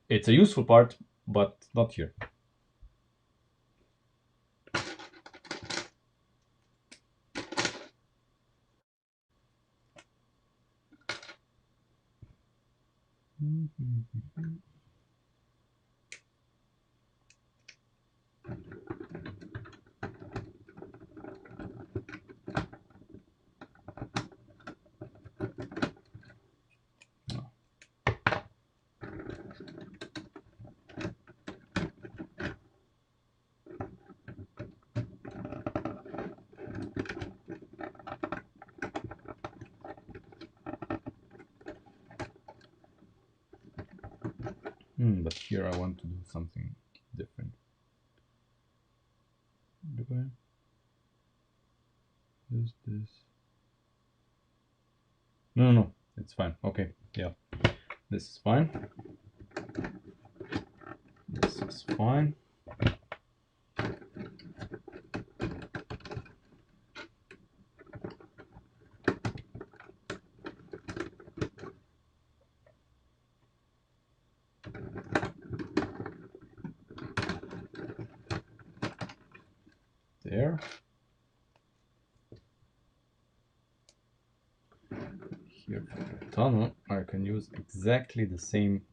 It's a useful part, but not here. But here I want to do something different. Do I? This. No, it's fine. Okay, yeah, this is fine. This is fine. There. Here for the tunnel, I can use exactly the same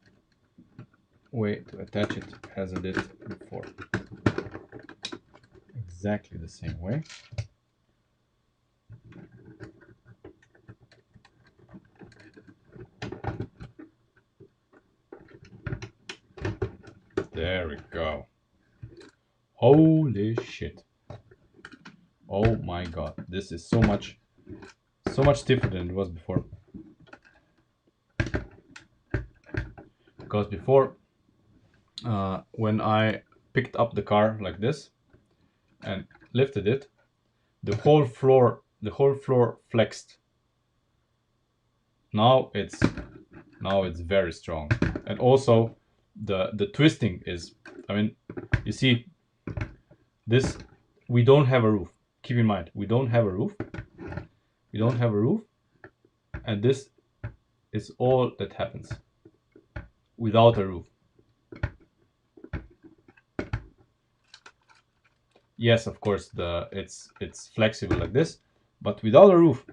way to attach it as I did before. Exactly the same way. There we go. Holy shit. Oh my god, this is so much stiffer than it was before. Because before, when I picked up the car like this and lifted it, the whole floor flexed. Now it's very strong, and also the twisting is. I mean, you see, this we don't have a roof. Keep in mind, we don't have a roof. We don't have a roof, and this is all that happens without a roof. Yes, of course, it's flexible like this, but without a roof,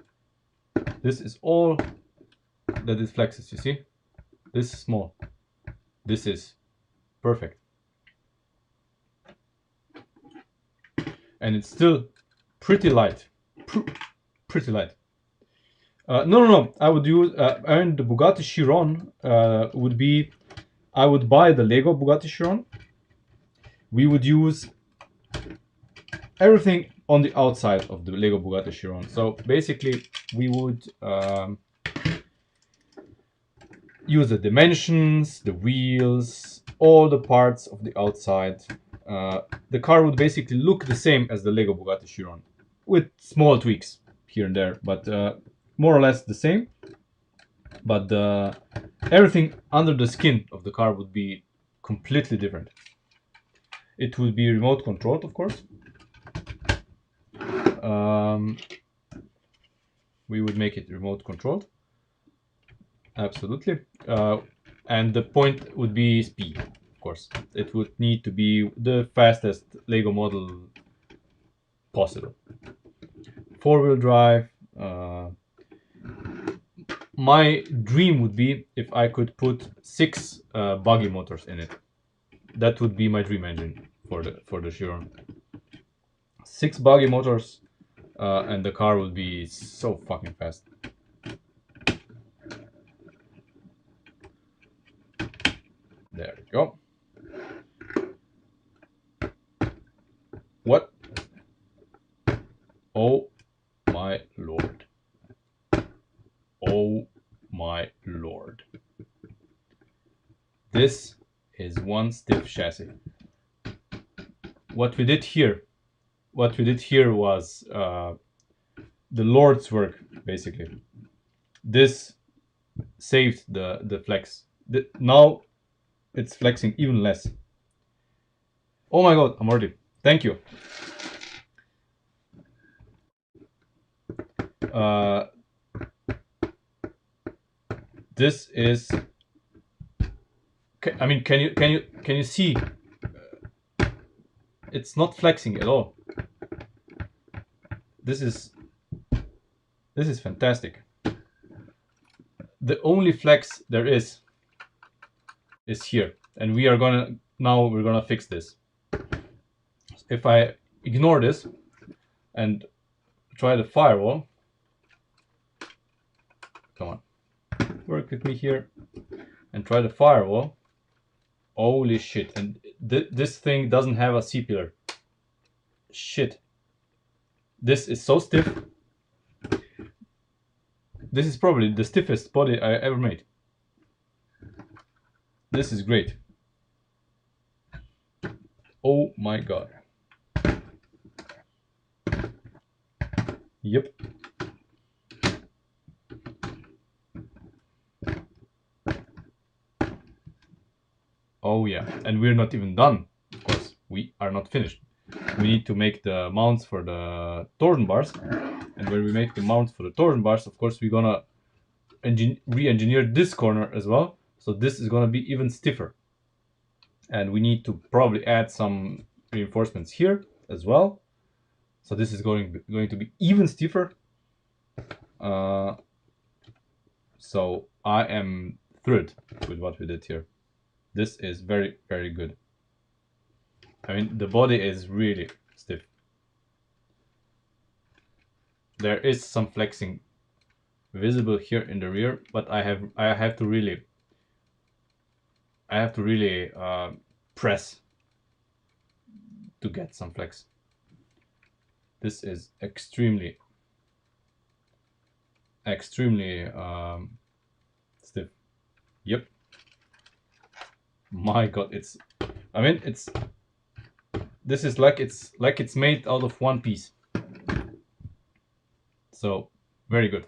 this is all that it flexes. You see, this is small. This is perfect, and it's still pretty light. Pretty light. No. I would use. And the Bugatti Chiron would be. I would buy the Lego Bugatti Chiron, we would use everything on the outside of the Lego Bugatti Chiron. So basically, we would use the dimensions, the wheels, all the parts of the outside. The car would basically look the same as the Lego Bugatti Chiron, with small tweaks here and there, but more or less the same. But everything under the skin of the car would be completely different. It would be remote controlled, of course. We would make it remote controlled. Absolutely. And the point would be speed, of course. It would need to be the fastest Lego model possible. Four-wheel drive. My dream would be if I could put 6 buggy motors in it. That would be my dream engine for the Chiron. 6 buggy motors, and the car would be so fucking fast. There we go. What? Oh my lord. Oh my lord. This is one stiff chassis. What we did here was the Lord's work, basically. This saved the flex. Now it's flexing even less. Oh my god, I'm already. Thank you. This is. I mean, can you see? It's not flexing at all. This is fantastic. The only flex there is here, and we're gonna fix this. If I ignore this and try the firewall, come on, work with me here, and try the firewall. Holy shit! And this thing doesn't have a C-pillar. Shit. This is so stiff. This is probably the stiffest body I ever made. This is great. Oh my god. Yep. Oh yeah, and we're not even done. Of course, we are not finished. We need to make the mounts for the torsion bars, and when we make the mounts for the torsion bars, of course, we're gonna re-engineer this corner as well. So this is gonna be even stiffer, and we need to probably add some reinforcements here as well. So this is going to be even stiffer. So I am thrilled with what we did here. This is very, very good. I mean, the body is really stiff. There is some flexing visible here in the rear, but I have to really press to get some flex. This is extremely stiff. Yep. My god, it's. I mean, it's. This is like it's made out of one piece. So very good.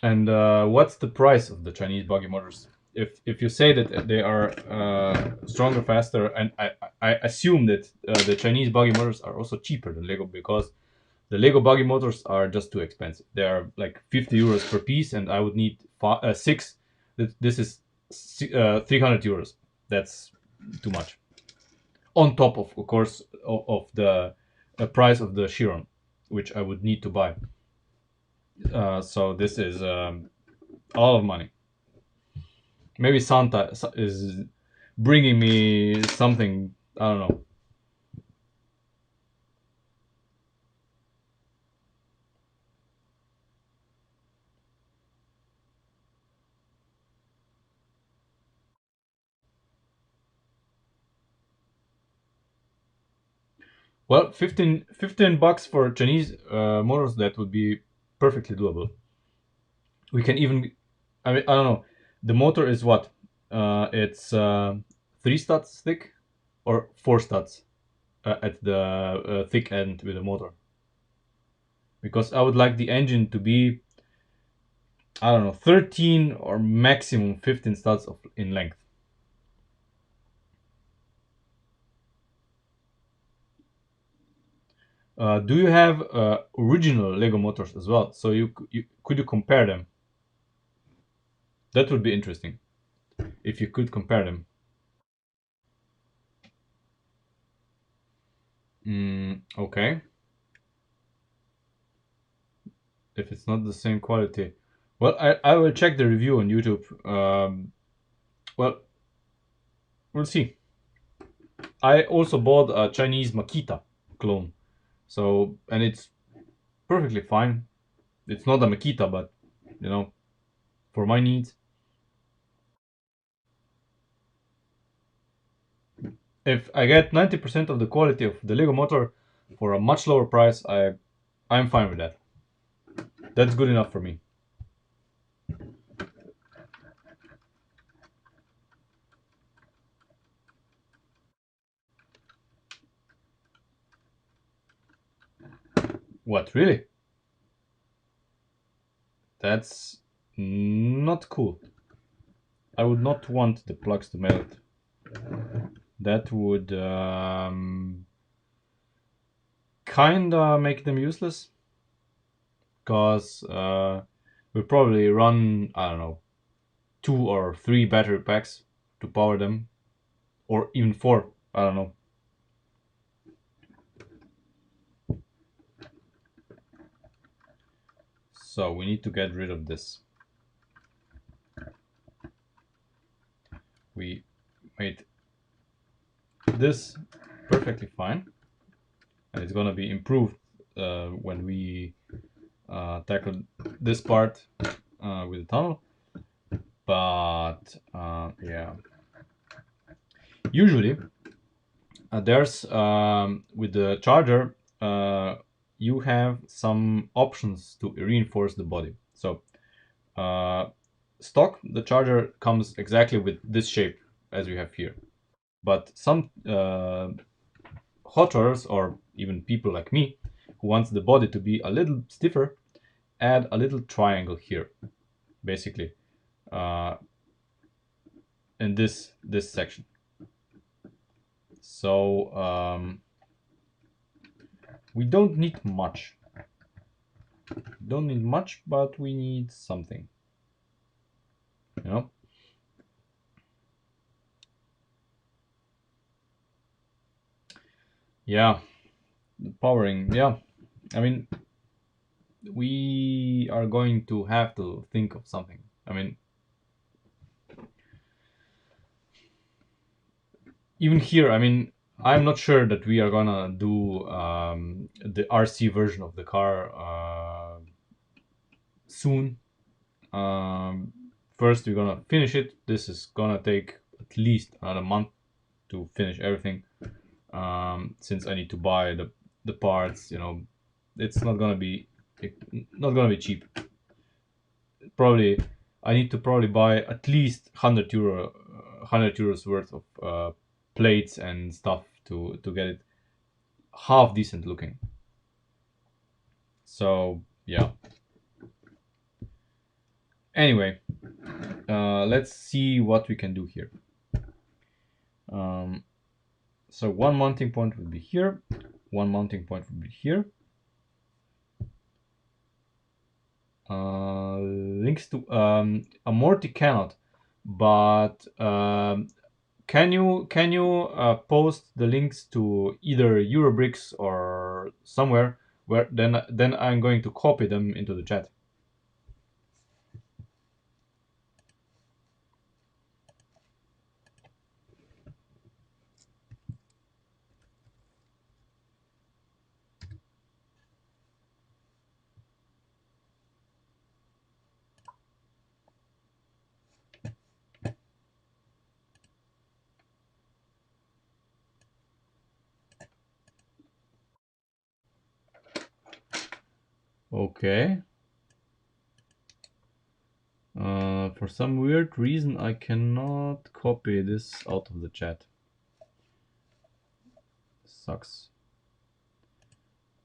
And what's the price of the Chinese buggy motors? If you say that they are stronger, faster, and I assume that the Chinese buggy motors are also cheaper than Lego, because the Lego buggy motors are just too expensive. They are like 50 euros per piece, and I would need 6. This is 300 euros. That's too much. On top of course, of the price of the Chiron, which I would need to buy. So this is a lot of money. Maybe Santa is bringing me something, I don't know. Well, 15 bucks for Chinese motors, that would be perfectly doable. We can even, I mean, I don't know. The motor is what? It's 3 studs thick or 4 studs at the thick end with the motor. Because I would like the engine to be, I don't know, 13 or maximum 15 studs in length. Do you have original Lego motors as well? So could you compare them? That would be interesting if you could compare them. Okay. If it's not the same quality, well, I will check the review on YouTube. Well, we'll see. I also bought a Chinese Makita clone, so and it's perfectly fine. It's not a Makita, but you know, for my needs, if I get 90% of the quality of the Lego motor for a much lower price, I'm fine with that. That's good enough for me. What, really? That's not cool. I would not want the plugs to melt. That would kinda make them useless, because we probably run, I don't know, 2 or 3 battery packs to power them, or even 4. I don't know. So we need to get rid of this. We made this perfectly fine, and it's gonna be improved when we tackle this part with the tunnel. But yeah, usually there's with the charger, you have some options to reinforce the body. So stock, the charger comes exactly with this shape as we have here. But some hot rodders, or even people like me who wants the body to be a little stiffer, add a little triangle here, basically, uh, in this section. So we don't need much. Don't need much, but we need something. You know. Yeah, powering. Yeah, I mean, we are going to have to think of something. I mean, even here, I mean, I'm not sure that we are gonna do the RC version of the car soon. Um, First, we're gonna finish it. This is gonna take at least another month to finish everything. Since I need to buy the parts, it's not gonna be cheap. Probably, I need to probably buy at least 100 euros worth of plates and stuff to get it half decent looking. So yeah. Anyway, let's see what we can do here. Um, so one mounting point would be here. One mounting point would be here. Links to amorti cannot, but can you post the links to either Eurobricks or somewhere, where then I'm going to copy them into the chat. Okay. For some weird reason, I cannot copy this out of the chat. Sucks.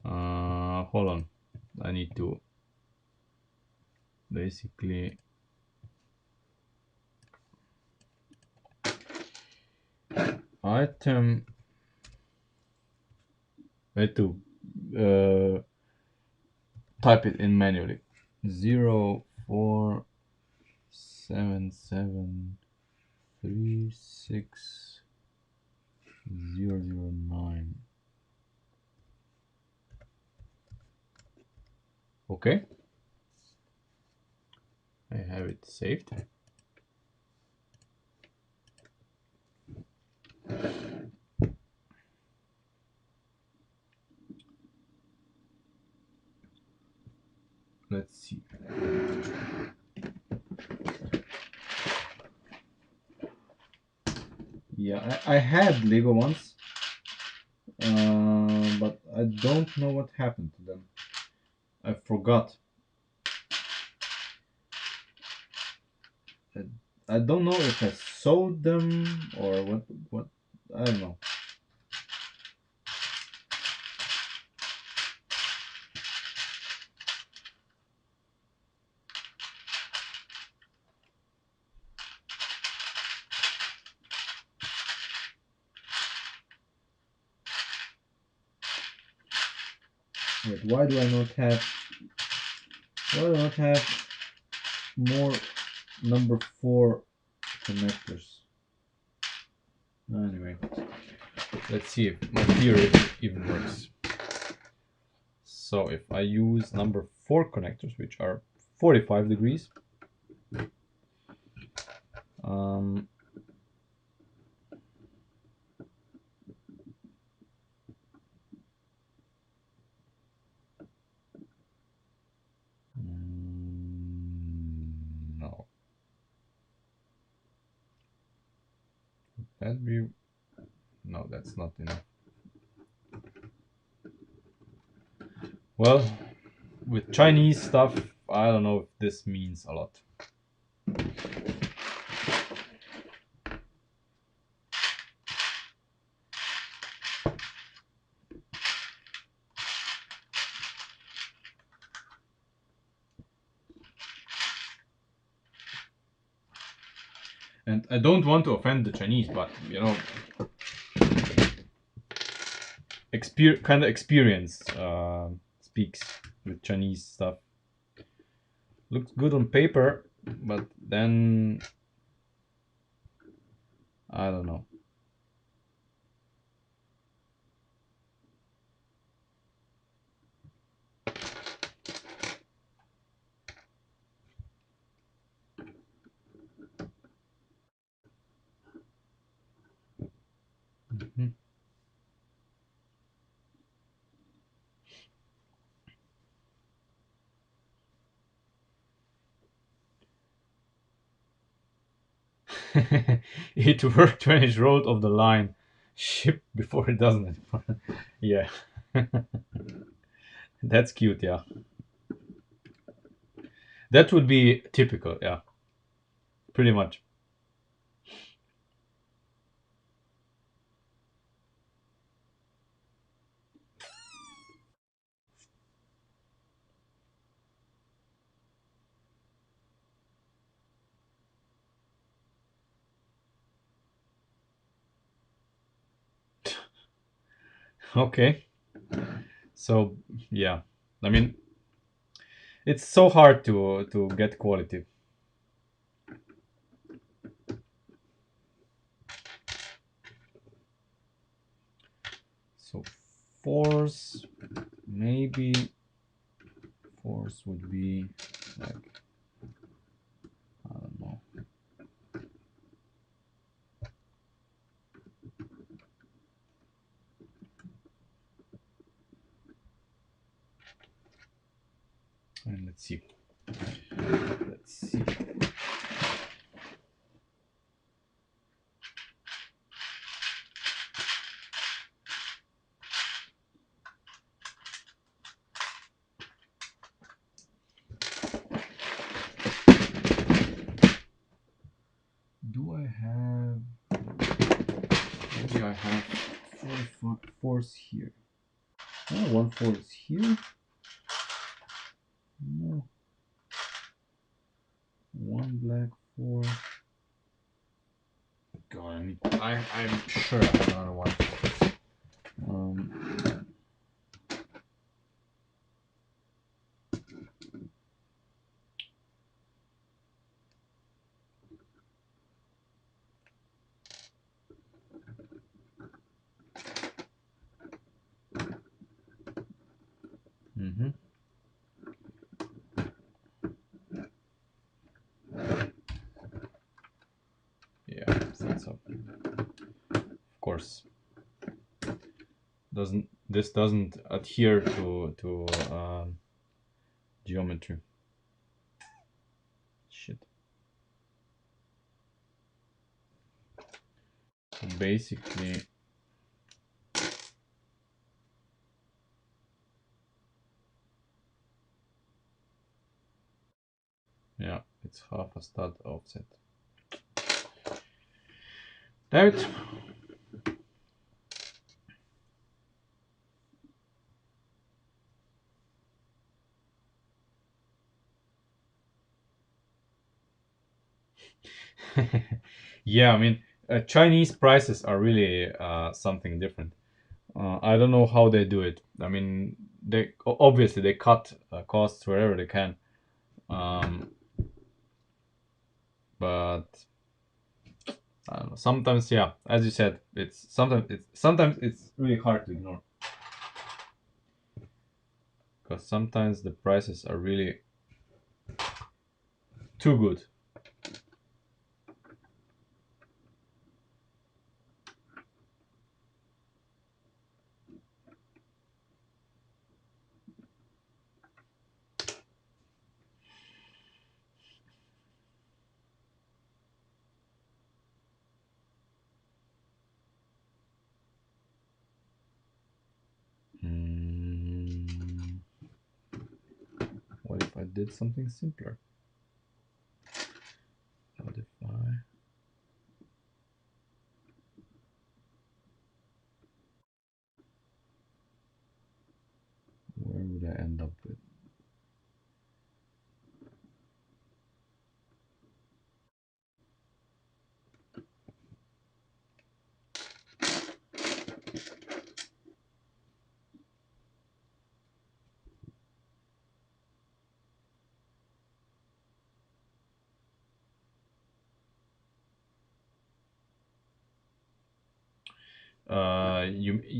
Hold on. I need to basically item. I need to type it in manually. 0477360009. Okay. I have it saved. Let's see. Yeah, I had Lego once, but I don't know what happened to them. I forgot. I don't know if I sold them or what. What, I don't know. Wait, why do I not have? Why do I not have more number 4 connectors? Anyway, let's see if my theory even works. So if I use number 4 connectors, which are 45 degrees, no, that be, no, that's not enough. Well, with Chinese stuff, I don't know if this means a lot. And I don't want to offend the Chinese, but you know, kind of experience speaks with Chinese stuff. Looks good on paper, but then I don't know. Mm-hmm. It worked when it rolled off the line. Ship before it doesn't anymore. Yeah. That's cute, yeah. That would be typical, yeah. Pretty much. Okay. So, yeah. I mean, it's so hard to get quality. So, force, maybe force would be like, I don't know. And let's see. Let's see. is here. Oh, 1 4 is here. No. 1 black 4. God, I'm sure I have another one. Yeah, I think so. Of course, this doesn't adhere to geometry. Shit. So basically, yeah, it's half a stud offset. Damn it. Yeah, I mean, Chinese prices are really something different. I don't know how they do it. I mean, they obviously they cut costs wherever they can, but I don't know. Sometimes, yeah, as you said, sometimes it's really hard to ignore because sometimes the prices are really too good. What if I did something simpler? Modify. Where would I end up with?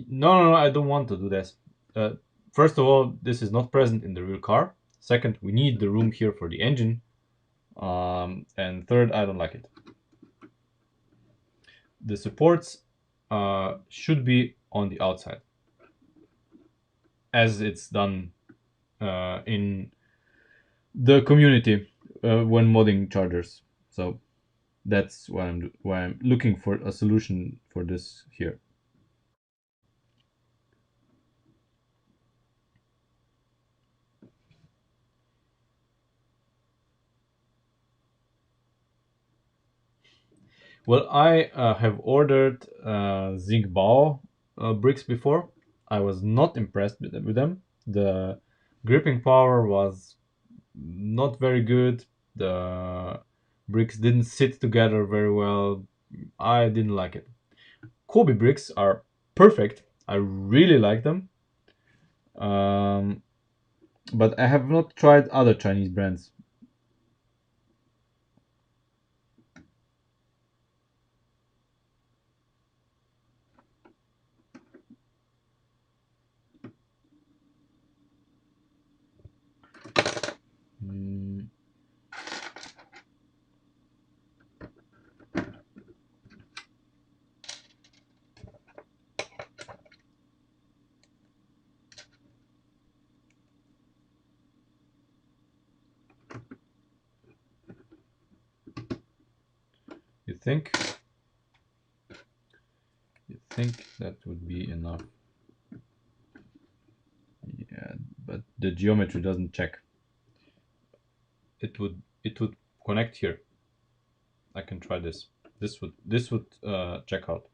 No, I don't want to do this. First of all, this is not present in the real car. Second, we need the room here for the engine. And third, I don't like it. The supports should be on the outside, as it's done in the community when modding chargers. So that's why I'm looking for a solution for this here. Well, I have ordered Zingbao bricks before. I was not impressed with them. The gripping power was not very good. The bricks didn't sit together very well. I didn't like it. Kobe bricks are perfect. I really like them. Um, but I have not tried other Chinese brands. Mm, you think? You think that would be enough? Yeah, but the geometry doesn't check. It would connect here. I can try this. This would check out.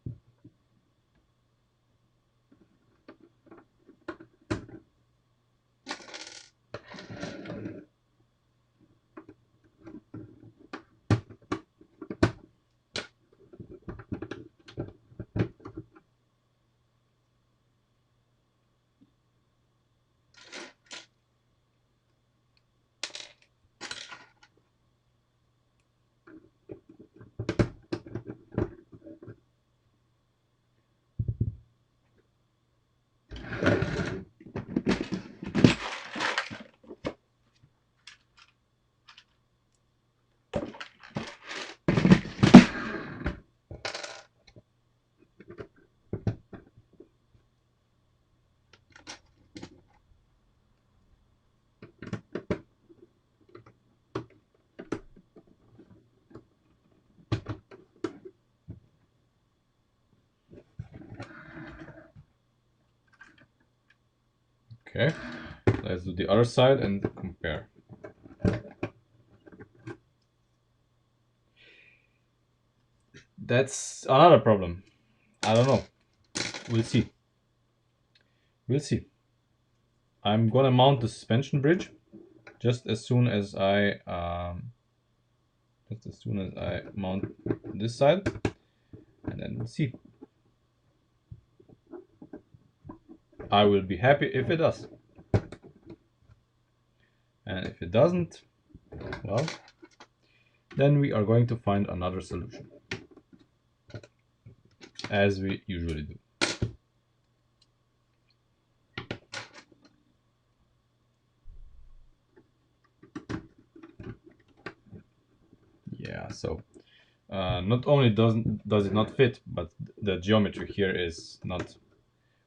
Okay, let's do the other side and compare. That's another problem. I don't know. We'll see. We'll see. I'm gonna mount the suspension bridge just as soon as I mount this side, and then we'll see. I will be happy if it does. And if it doesn't, well, then we are going to find another solution, as we usually do. Yeah, so not only does it not fit, but the geometry here is not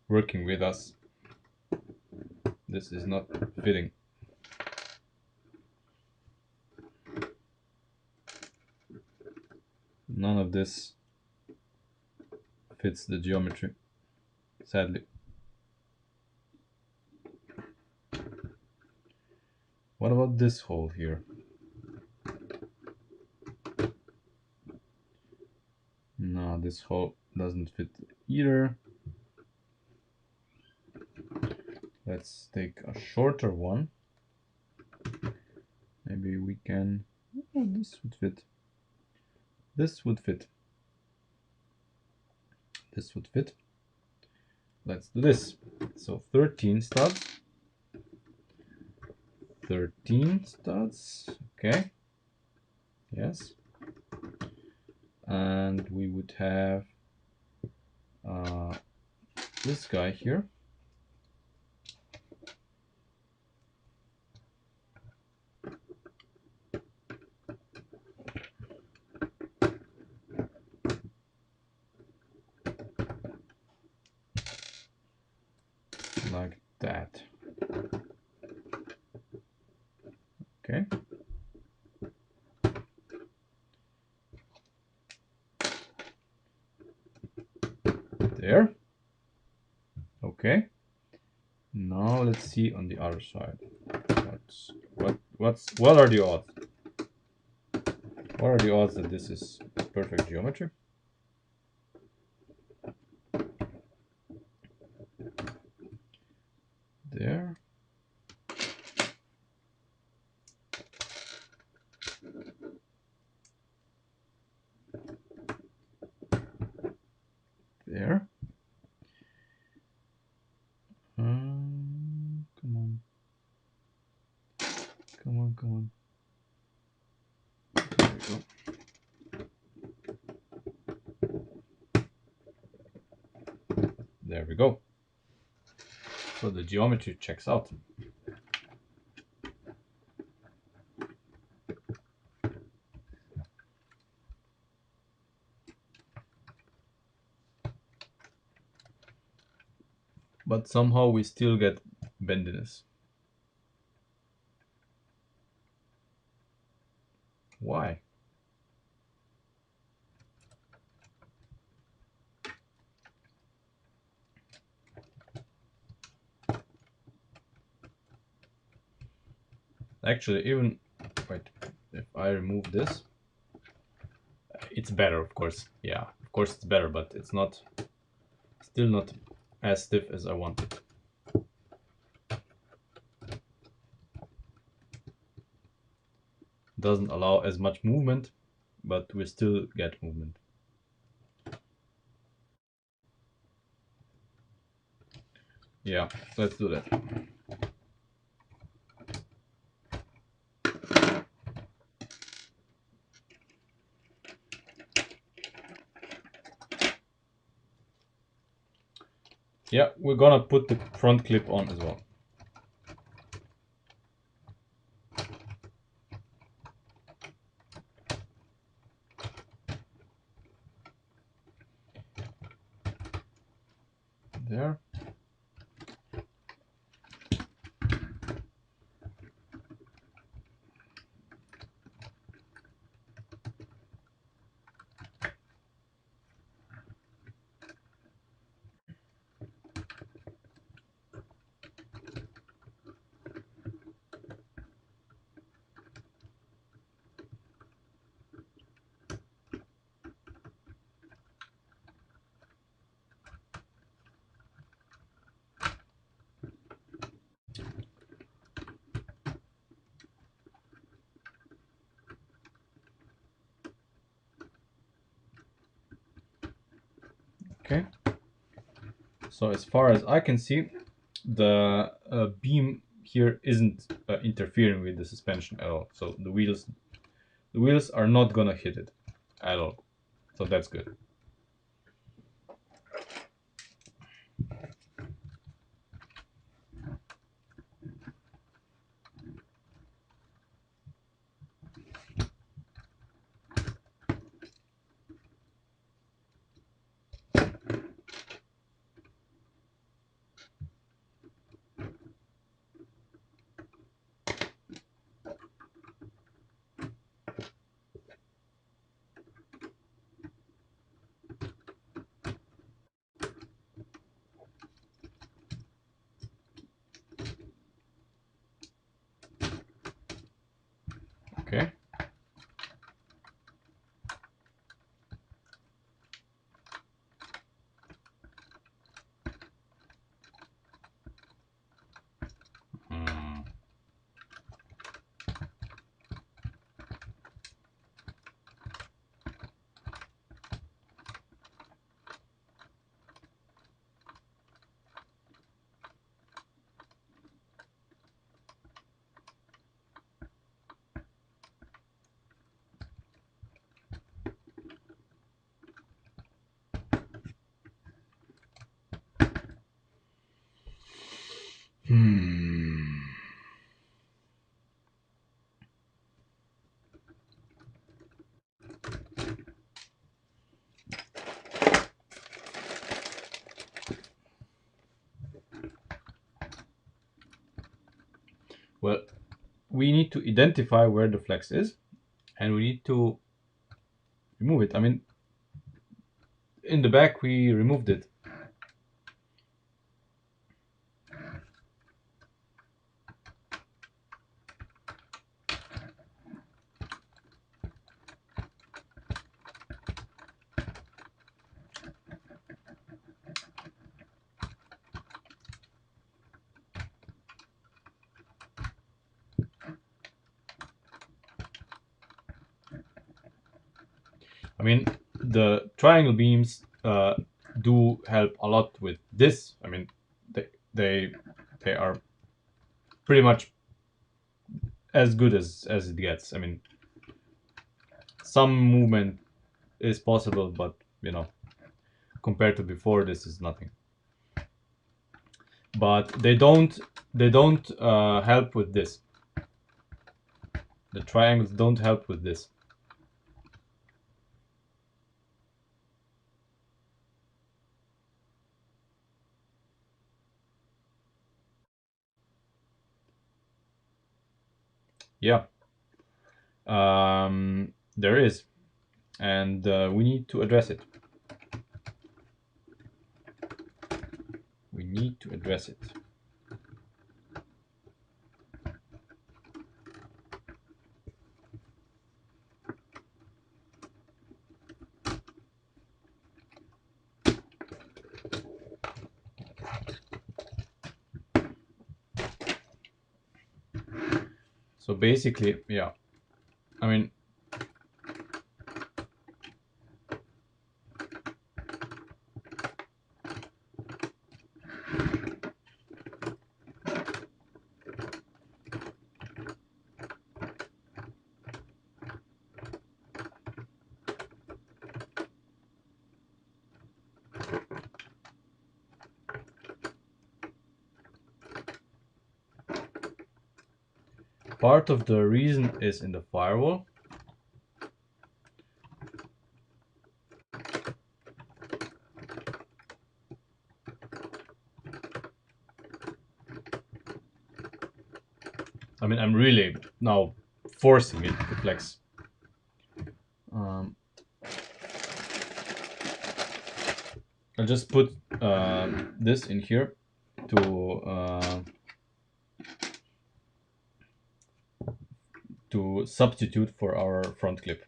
working with us. This is not fitting. None of this fits the geometry, sadly. What about this hole here? No, this hole doesn't fit either. Let's take a shorter one. Maybe we can... Oh, this would fit. This would fit. This would fit. Let's do this. So 13 studs. 13 studs. Okay. Yes. And we would have this guy here. Like that. Okay. There. Okay. Now let's see on the other side. What are the odds? What are the odds that this is perfect geometry? There. There. Come on. Come on, come on. There we go. There we go. So the geometry checks out. But somehow we still get bendiness. Why? Actually, even, wait, if I remove this, it's better, of course. Yeah, of course it's better, but it's not, still not as stiff as I want it. Doesn't allow as much movement, but we still get movement. Yeah, let's do that. Yeah, we're gonna put the front clip on as well. There. Okay. So as far as I can see, the beam here isn't interfering with the suspension at all. So the wheels are not gonna hit it at all. So that's good. Okay. Hmm. Hmm. Well, we need to identify where the flex is, and we need to remove it. I mean, in the back we removed it. I mean, the triangle beams do help a lot with this. I mean, they they they are pretty much as good as it gets. I mean, some movement is possible, but you know, compared to before, this is nothing. But they don't help with this. The triangles don't help with this. Yeah, there is, and we need to address it. We need to address it. So basically, yeah, I mean, part of the reason is in the firewall. I mean, I'm really now forcing it to flex. Um, I'll just put this in here to substitute for our front clip.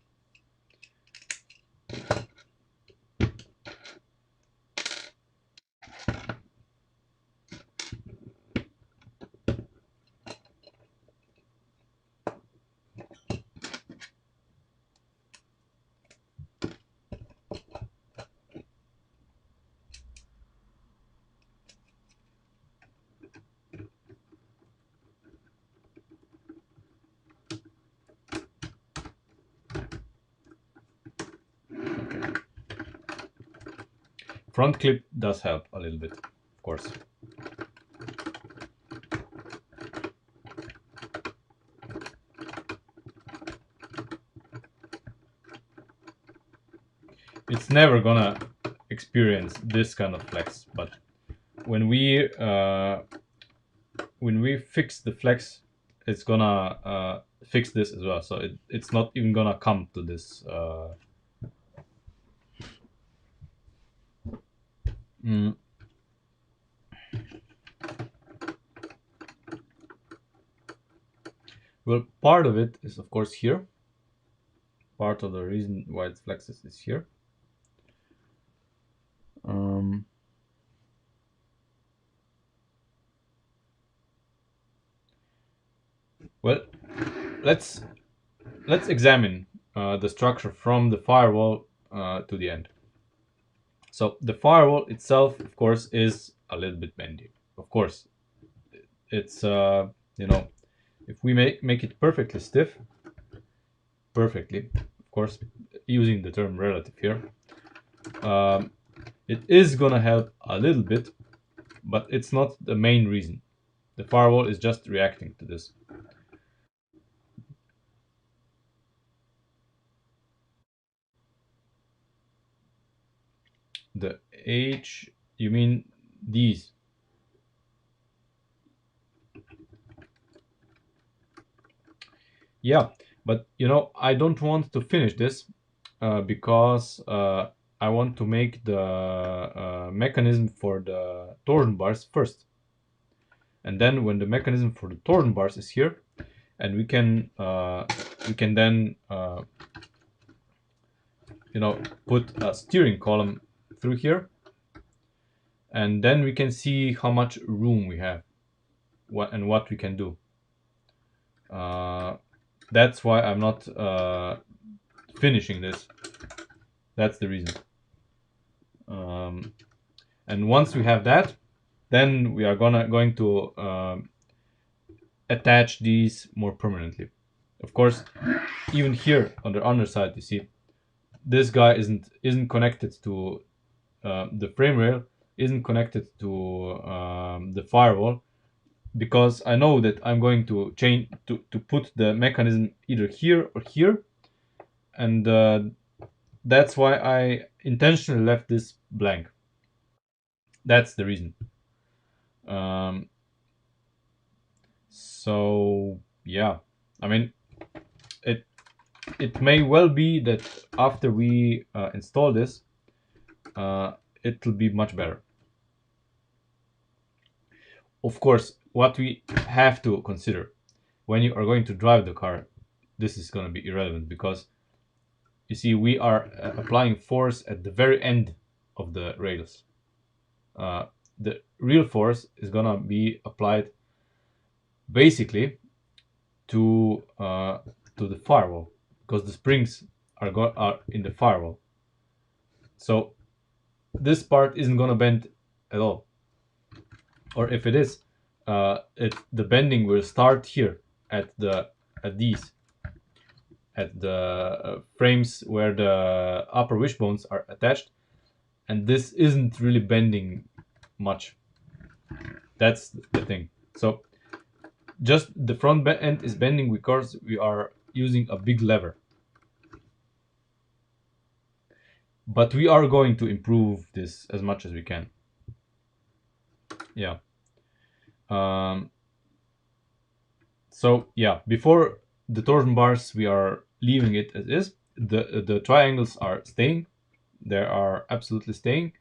front clip does help a little bit, of course. It's never gonna experience this kind of flex, but when we fix the flex, it's gonna fix this as well. So it's not even gonna come to this. Well, part of it is of course here. Part of the reason why it flexes is here. Well, let's examine the structure from the firewall to the end. So the firewall itself, of course, is a little bit bendy. Of course, it's you know, if we make it perfectly stiff, perfectly, of course, using the term relative here, it is gonna help a little bit, but it's not the main reason. The firewall is just reacting to this. The H, you mean these? Yeah, but you know, I don't want to finish this because I want to make the mechanism for the torsion bars first. And then when the mechanism for the torsion bars is here, and we can then you know, put a steering column through here, and then we can see how much room we have, what we can do. That's why I'm not finishing this. That's the reason. And once we have that, then we are going to attach these more permanently. Of course, even here on the underside, you see this guy isn't connected to the frame rail, isn't connected to the firewall, because I know that I'm going to change to put the mechanism either here or here, and that's why I intentionally left this blank. That's the reason. So yeah, I mean, it may well be that after we install this, it will be much better. Of course, what we have to consider when you are going to drive the car, this is going to be irrelevant, because you see we are applying force at the very end of the rails. The real force is going to be applied basically to the firewall, because the springs are in the firewall. So this part isn't going to bend at all, or if it is, the bending will start here at the frames where the upper wishbones are attached, and this isn't really bending much. That's the thing. So just the front end is bending because we are using a big lever, but we are going to improve this as much as we can. Yeah. So yeah, before the torsion bars, we are leaving it as is. The triangles are staying. They are absolutely staying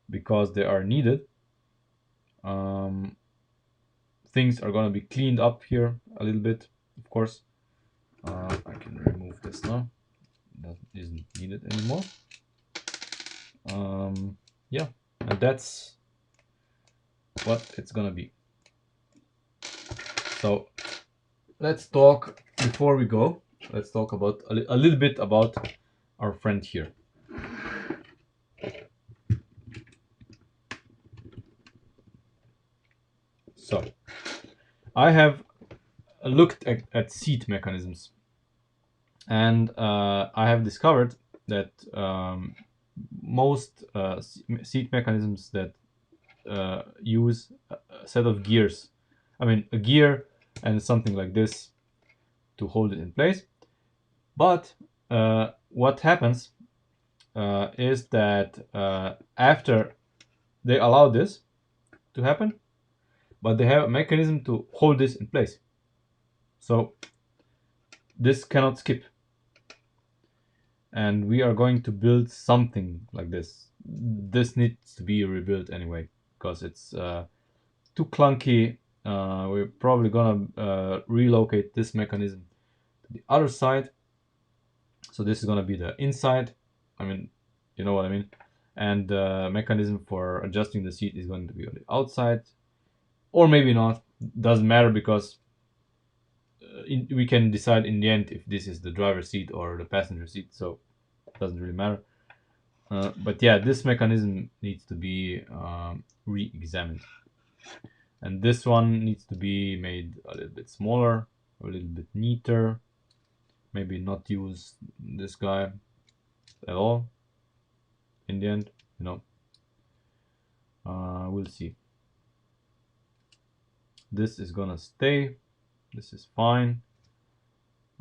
because they are needed. Things are gonna be cleaned up here a little bit, of course. I can remove this now. That isn't needed anymore. Yeah, and that's what it's gonna be. So let's talk, before we go, let's talk about a little bit about our friend here. So I have looked at seat mechanisms, and I have discovered that most seat mechanisms that use a set of gears. I mean, a gear and something like this to hold it in place. But what happens is that after they allow this to happen, but they have a mechanism to hold this in place. So this cannot skip. And we are going to build something like this. This needs to be rebuilt anyway, because it's too clunky. We're probably gonna relocate this mechanism to the other side. So this is gonna be the inside. I mean, you know what I mean. And the mechanism for adjusting the seat is going to be on the outside, or maybe not. Doesn't matter, because we can decide in the end if this is the driver's seat or the passenger seat. So it doesn't really matter. But yeah, this mechanism needs to be re-examined. And this one needs to be made a little bit smaller, a little bit neater. Maybe not use this guy at all in the end, you know. We'll see. This is gonna stay. This is fine.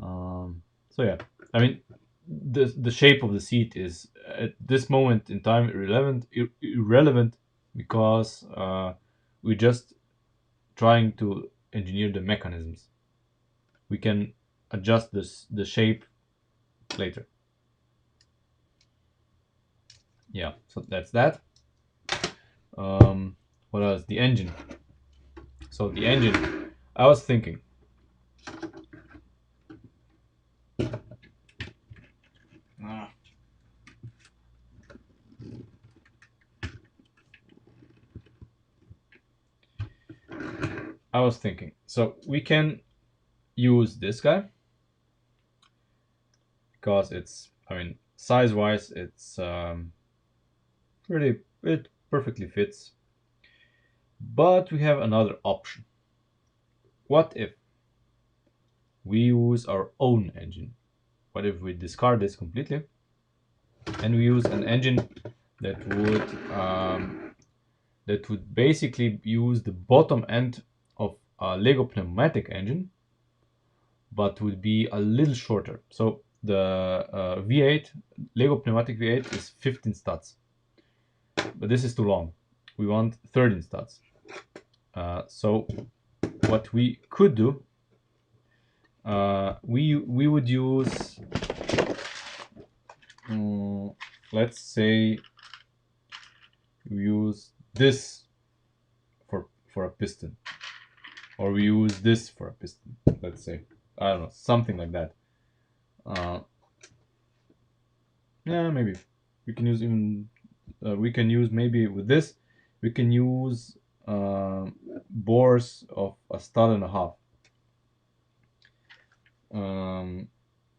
So yeah, I mean, the shape of the seat is at this moment in time irrelevant, because we're just trying to engineer the mechanisms. We can adjust the shape later. Yeah, so that's that. What else? The engine. So the engine, I was thinking. I was thinking. So we can use this guy, because it's, I mean, size-wise, it's it perfectly fits. But we have another option. What if we use our own engine? What if we discard this completely and we use an engine that would basically use the bottom end of a Lego pneumatic engine, but would be a little shorter. So the V8 Lego pneumatic V8 is 15 studs, but this is too long. We want 13 studs. So what we could do, we would use, let's say, we use this for a piston, or we use this for a piston. Let's say, I don't know, something like that. Yeah, maybe we can use even. We can use, maybe with this, we can use bores of a stud and a half.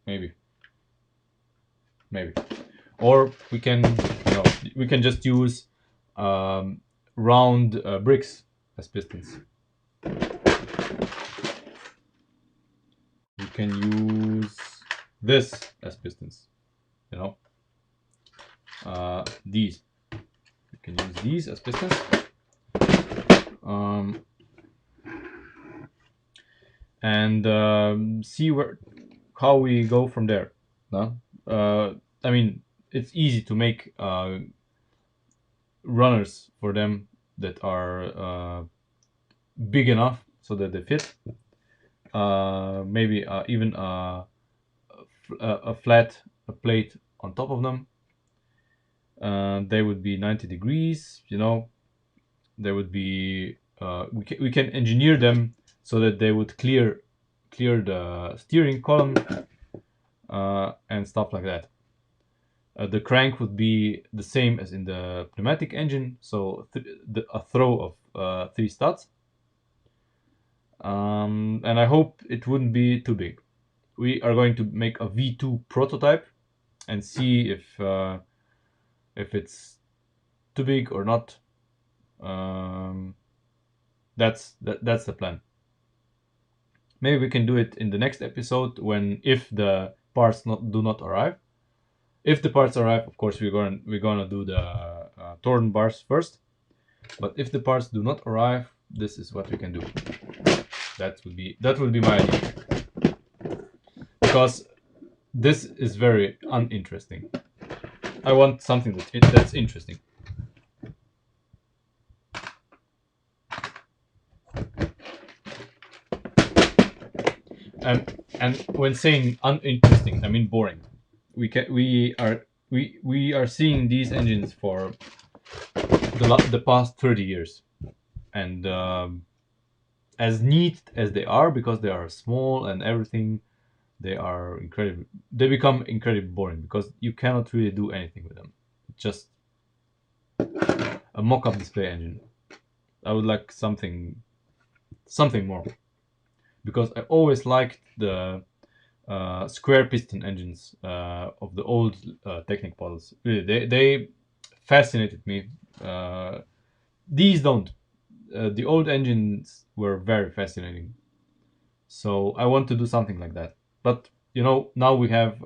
Maybe, or we can, we can just use round bricks as pistons. We can use this as pistons, you know. These, we can use these as pistons. And see how we go from there. No? I mean, it's easy to make runners for them that are big enough so that they fit. Maybe even a flat plate on top of them. They would be 90 degrees, you know. They would be we can engineer them so that they would clear the steering column and stuff like that. The crank would be the same as in the pneumatic engine, so a throw of 3 studs. And I hope it wouldn't be too big. We are going to make a V2 prototype and see if it's too big or not. That's the plan. Maybe we can do it in the next episode, if the parts do not arrive. If the parts arrive, of course, we're gonna do the torsion bars first. But if the parts do not arrive, this is what we can do. That would be my idea, because this is very uninteresting. I want something that's interesting. And when saying uninteresting, I mean boring. We are seeing these engines for the past 30 years, and as neat as they are, because they are small and everything, they become incredibly boring, because you cannot really do anything with them. It's just a mock-up display engine. I would like something more, because I always liked the square piston engines of the old Technic models. Really, they fascinated me. These don't. The old engines were very fascinating. So I want to do something like that. But now we have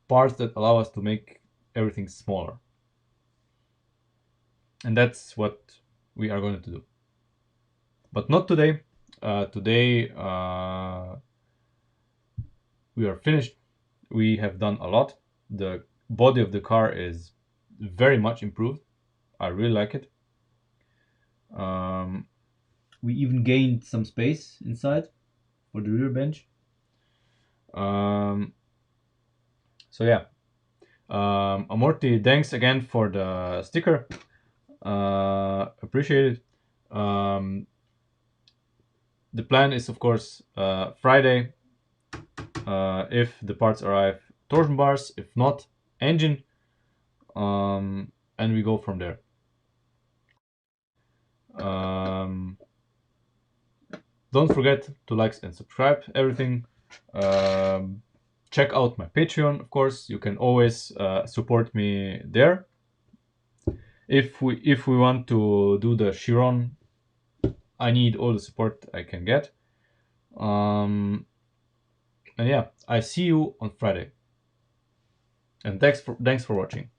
parts that allow us to make everything smaller, and that's what we are going to do. But not today. Today we are finished. We have done a lot. The body of the car is very much improved. I really like it. We even gained some space inside for the rear bench. So yeah, Amorti, thanks again for the sticker. Appreciate it. The plan is, of course, Friday. If the parts arrive, torsion bars. If not, engine. And we go from there. Don't forget to like and subscribe everything. Check out my Patreon, of course. You can always support me there. If we want to do the Chiron, I need all the support I can get. And yeah, I see you on Friday. And thanks for watching.